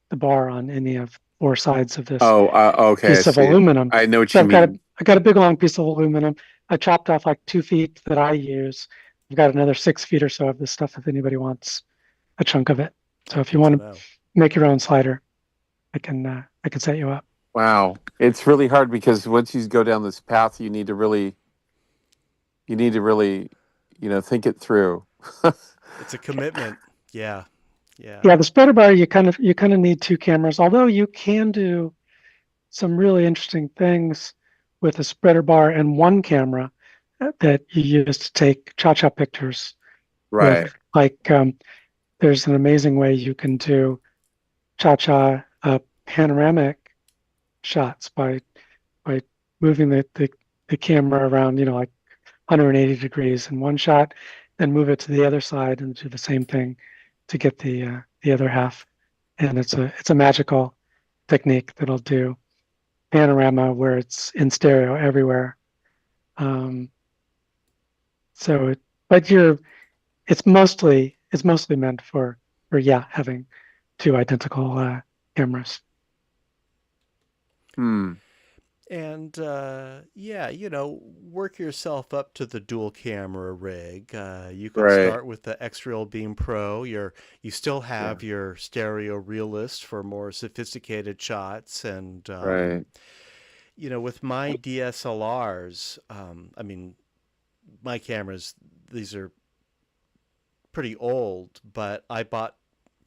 the bar on any of 4 sides of this Okay, piece of aluminum. I know what So you mean. I got a big long piece of aluminum. I chopped off like 2 feet that I use. I've got another 6 feet or so of this stuff if anybody wants a chunk of it. So if you want to make your own slider, I can set you up. Wow. It's really hard because once you go down this path, you need to really, think it through. It's a commitment. Yeah. Yeah, the spreader bar, you kind of need 2 cameras, although you can do some really interesting things with a spreader bar and 1 camera that you use to take cha-cha pictures. Right. With, like there's an amazing way you can do cha-cha panoramic shots by moving the camera around, like 180 degrees in one shot, then move it to the other side and do the same thing to get the other half. And it's a magical technique that'll do panorama where it's in stereo everywhere. It's mostly meant for having 2 identical cameras. And work yourself up to the dual camera rig. You can start with the X-Real Beam Pro. You still have your stereo realist for more sophisticated shots. And with my DSLRs, my cameras, these are pretty old, but I bought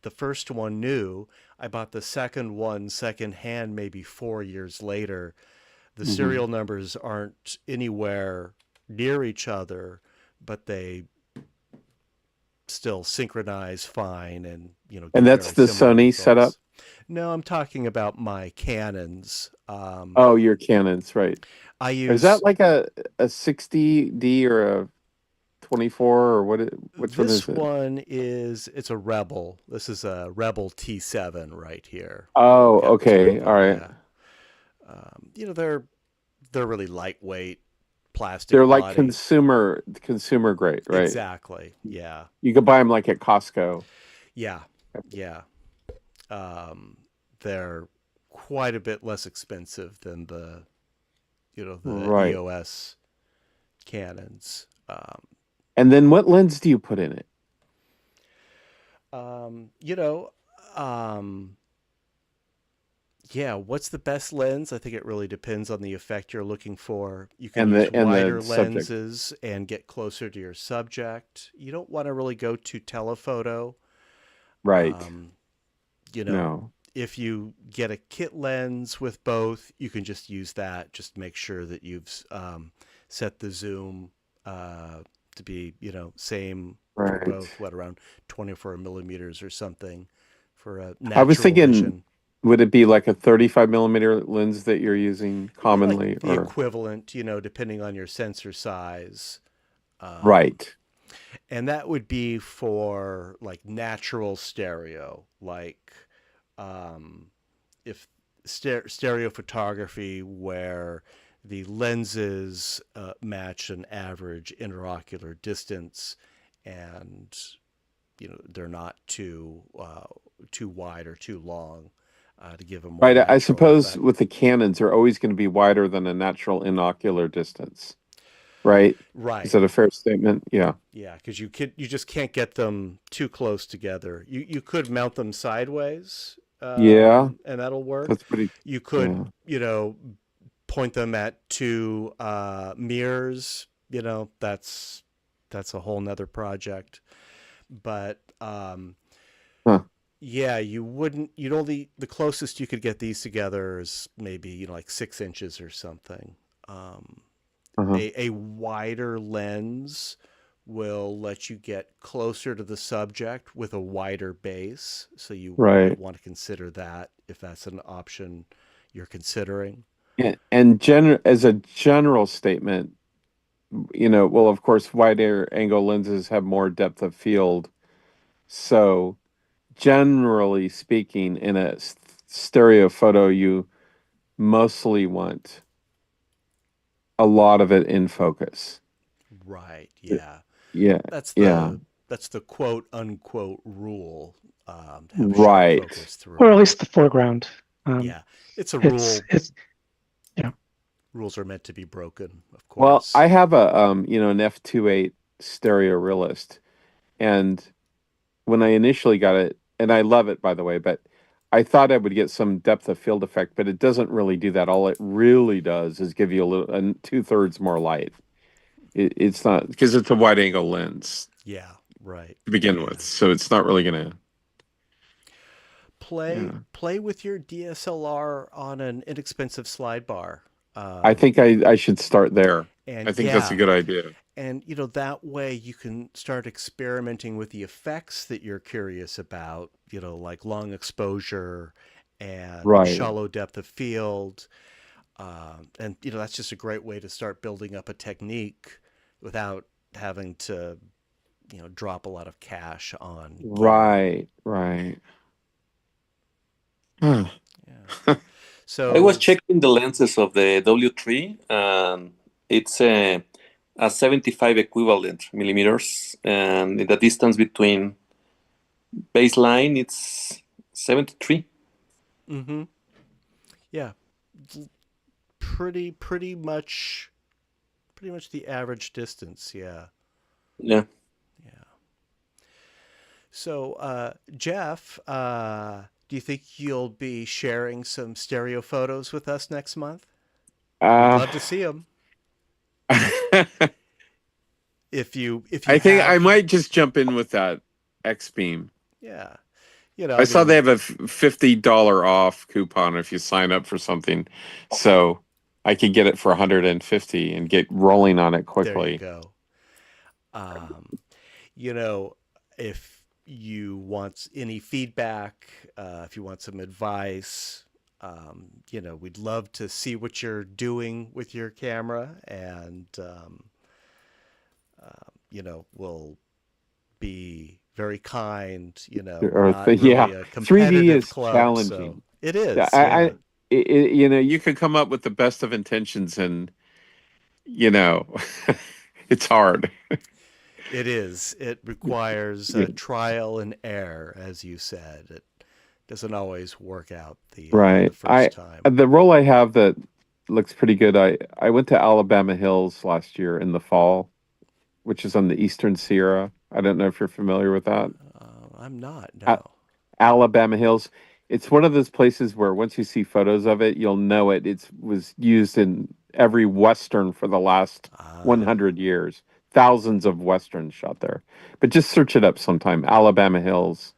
the first one new. I bought the second one secondhand maybe 4 years later. The serial numbers aren't anywhere near each other, but they still synchronize fine, and and that's the Sony results. Setup. No, I'm talking about my Canons. Your Canons, right? I use. Is that like a 60D or a 24 or which one This is it? one it's a Rebel. This is a Rebel T7 right here. Oh, Got two of okay. All them, right. yeah. They're really lightweight, They're plastic like body. consumer grade, right? Exactly. Yeah. You could buy them like at Costco. Yeah. Yeah. They're quite a bit less expensive than the Right. EOS Canons. And then what lens do you put in it? Um, you know, um, yeah, what's the best lens? I think it really depends on the effect you're looking for. You can And use the wider subject. lenses and get closer to your subject. You don't want to really go to telephoto. Right. Um, you know, No. if you get a kit lens with both, you can just use that. Just make sure that you've set the zoom to be, same for Right. both, around 24 millimeters or something for a I was natural thinking, vision. would it be like a 35 millimeter lens that you're using It'd be like commonly, the or equivalent, depending on your sensor size. right? And that would be for like natural stereo, like um, if stereo photography where the lenses match an average interocular distance, and they're not too wide or too long to give a more Right. I natural suppose effect. with the Canons, they're always going to be wider than a natural inocular distance, right? Is Right. that a fair statement? Yeah. Yeah, because you just can't get them too close together. You could mount them sideways, Yeah. and that'll work. That's pretty. You could Yeah. point them at two mirrors. That's a whole nother project. But Huh. yeah, the closest you could get these together is maybe like 6 inches or something. Um, Uh-huh. a wider lens will let you get closer to the subject with a wider base. So you might Right. want to consider that if that's an option you're considering. As a general statement, well, of course, wider angle lenses have more depth of field. So generally speaking, in a stereo photo, you mostly want a lot of it in focus. Right. Yeah. Yeah. That's Yeah. the quote unquote rule, to have sharp Right. focus or at throughout. least the foreground. Yeah. It's a It's rule. it's yeah. Rules are meant to be broken, of Well, course. I have an f2.8 stereo realist, and when I initially got it, and I love it by the way, but I thought I would get some depth of field effect, but it doesn't really do that. All it really does is give you a 2/3 more light. It's not because it's a wide angle lens Yeah. Right. to begin Yeah. with, so it's not really gonna. Play Yeah. play with your DSLR on an inexpensive slide bar. I think I should start there. And I think that's a yeah, good idea. and that way you can start experimenting with the effects that you're curious about, like long exposure and Right. shallow depth of field. And that's just a great way to start building up a technique without having to drop a lot of cash on gear. Right. Huh. Yeah. I was So checking the lenses of the W3, and it's a 75 equivalent millimeters, and the distance between baseline it's 73. mm-hmm. Yeah, pretty much the average distance. Yeah. Yeah. Yeah. So, Jeff, do you think you'll be sharing some stereo photos with us next month? We'd Uh, love to see them. If you I think I have, might just jump in with that X Beam. yeah, I saw they have a $50 off coupon if you sign up for something, so I could get it for 150 and get rolling on it there you quickly. go. Um, you know, if you want any feedback, if you want some advice, we'd love to see what you're doing with your camera, and will be very kind, Or not yeah, really a 3D competitive is club. So challenging. it Yeah, is, yeah. you can come up with the best of intentions, and you know, it's hard. It is. It requires Yeah. trial and error, as you said. It doesn't always work out the Right. first time. The role I have that looks pretty good. I went to Alabama Hills last year in the fall, which is on the Eastern Sierra. I don't know if you're familiar with that. I'm not, A- no. Alabama Hills. It's one of those places where once you see photos of it, you'll know it. It was used in every Western for the last Ah, 100 years. Thousands of Westerns shot there. But just search it up sometime. Alabama Hills.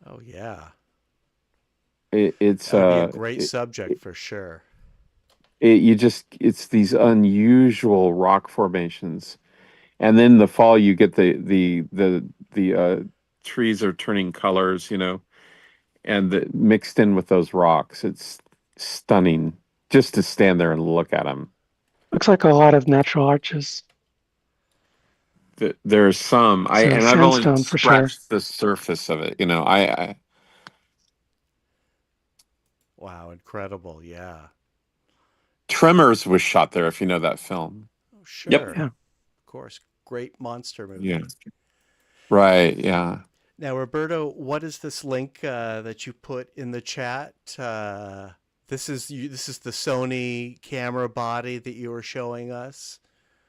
oh, yeah. It's That would be a great subject for sure. it's these unusual rock formations, and then the fall you get the trees are turning colors, and mixed in with those rocks. It's stunning just to stand there and look at them. Looks like a lot of natural arches. There's some So and I've only sandstone for sure. scratched the surface of it. I Wow, incredible. Yeah. Tremors was shot there, if you know that film. Oh, Yep. sure. Yeah. Of course. Great monster movie. Yeah. Right. Yeah. Now, Roberto, what is this link that you put in the chat? This is the Sony camera body that you were showing us.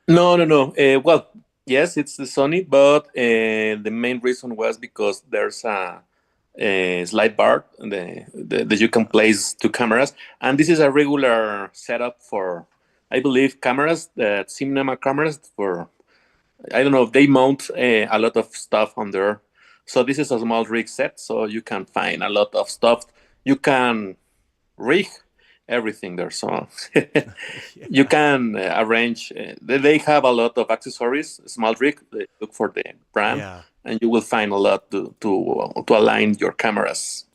No, no, no. Well, yes, it's the Sony, but the main reason was because there's a slide bar that you can place two cameras, and this is a regular setup for, I believe, cameras, that cinema cameras for. I don't know if they mount a lot of stuff on there. So this is a small rig set, so you can find a lot of stuff. You can rig everything there. So you Yeah. can arrange. They have a lot of accessories. Small rig. Look for the brand, Yeah. and you will find a lot to align your cameras.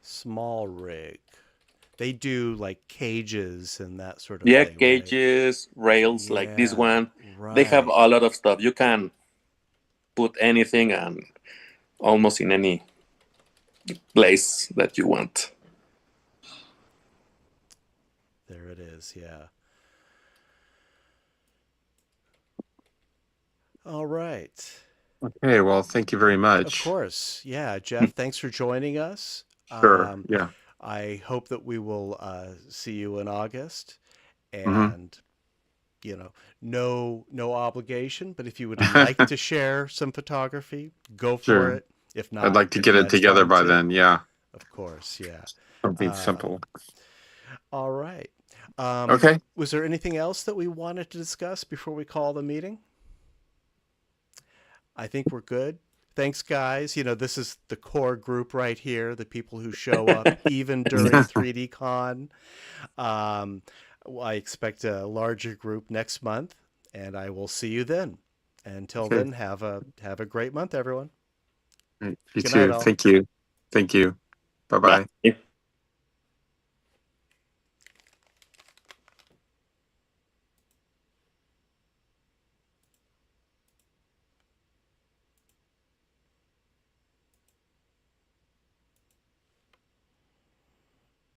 Small rig. They do like cages and that sort of Yeah, thing, right? cages, rails like this Yeah. one. They have Right. a lot of stuff. You can put anything and almost in any place that you want. There it is. Yeah. All right. Okay. Well, thank you very Of much. course. Yeah, Jeff, thanks for joining us. Sure. Yeah. I hope that we will see you in August. Hmm. And no obligation, but if you would like to share some photography, go for Sure. it. If I'd not, like to get it that's together fine by too. then. Yeah. Of course, yeah. Something Uh, simple. all right. Okay. Was there anything else that we wanted to discuss before we call the meeting? I think we're good. Thanks, guys. This is the core group right here, the people who show up even during 3D Con. Um, I expect a larger group next month, and I will see you then. Until Okay. then, have a great month, everyone. You Good night, too. all. Thank you. Thank you. Bye bye. Bye.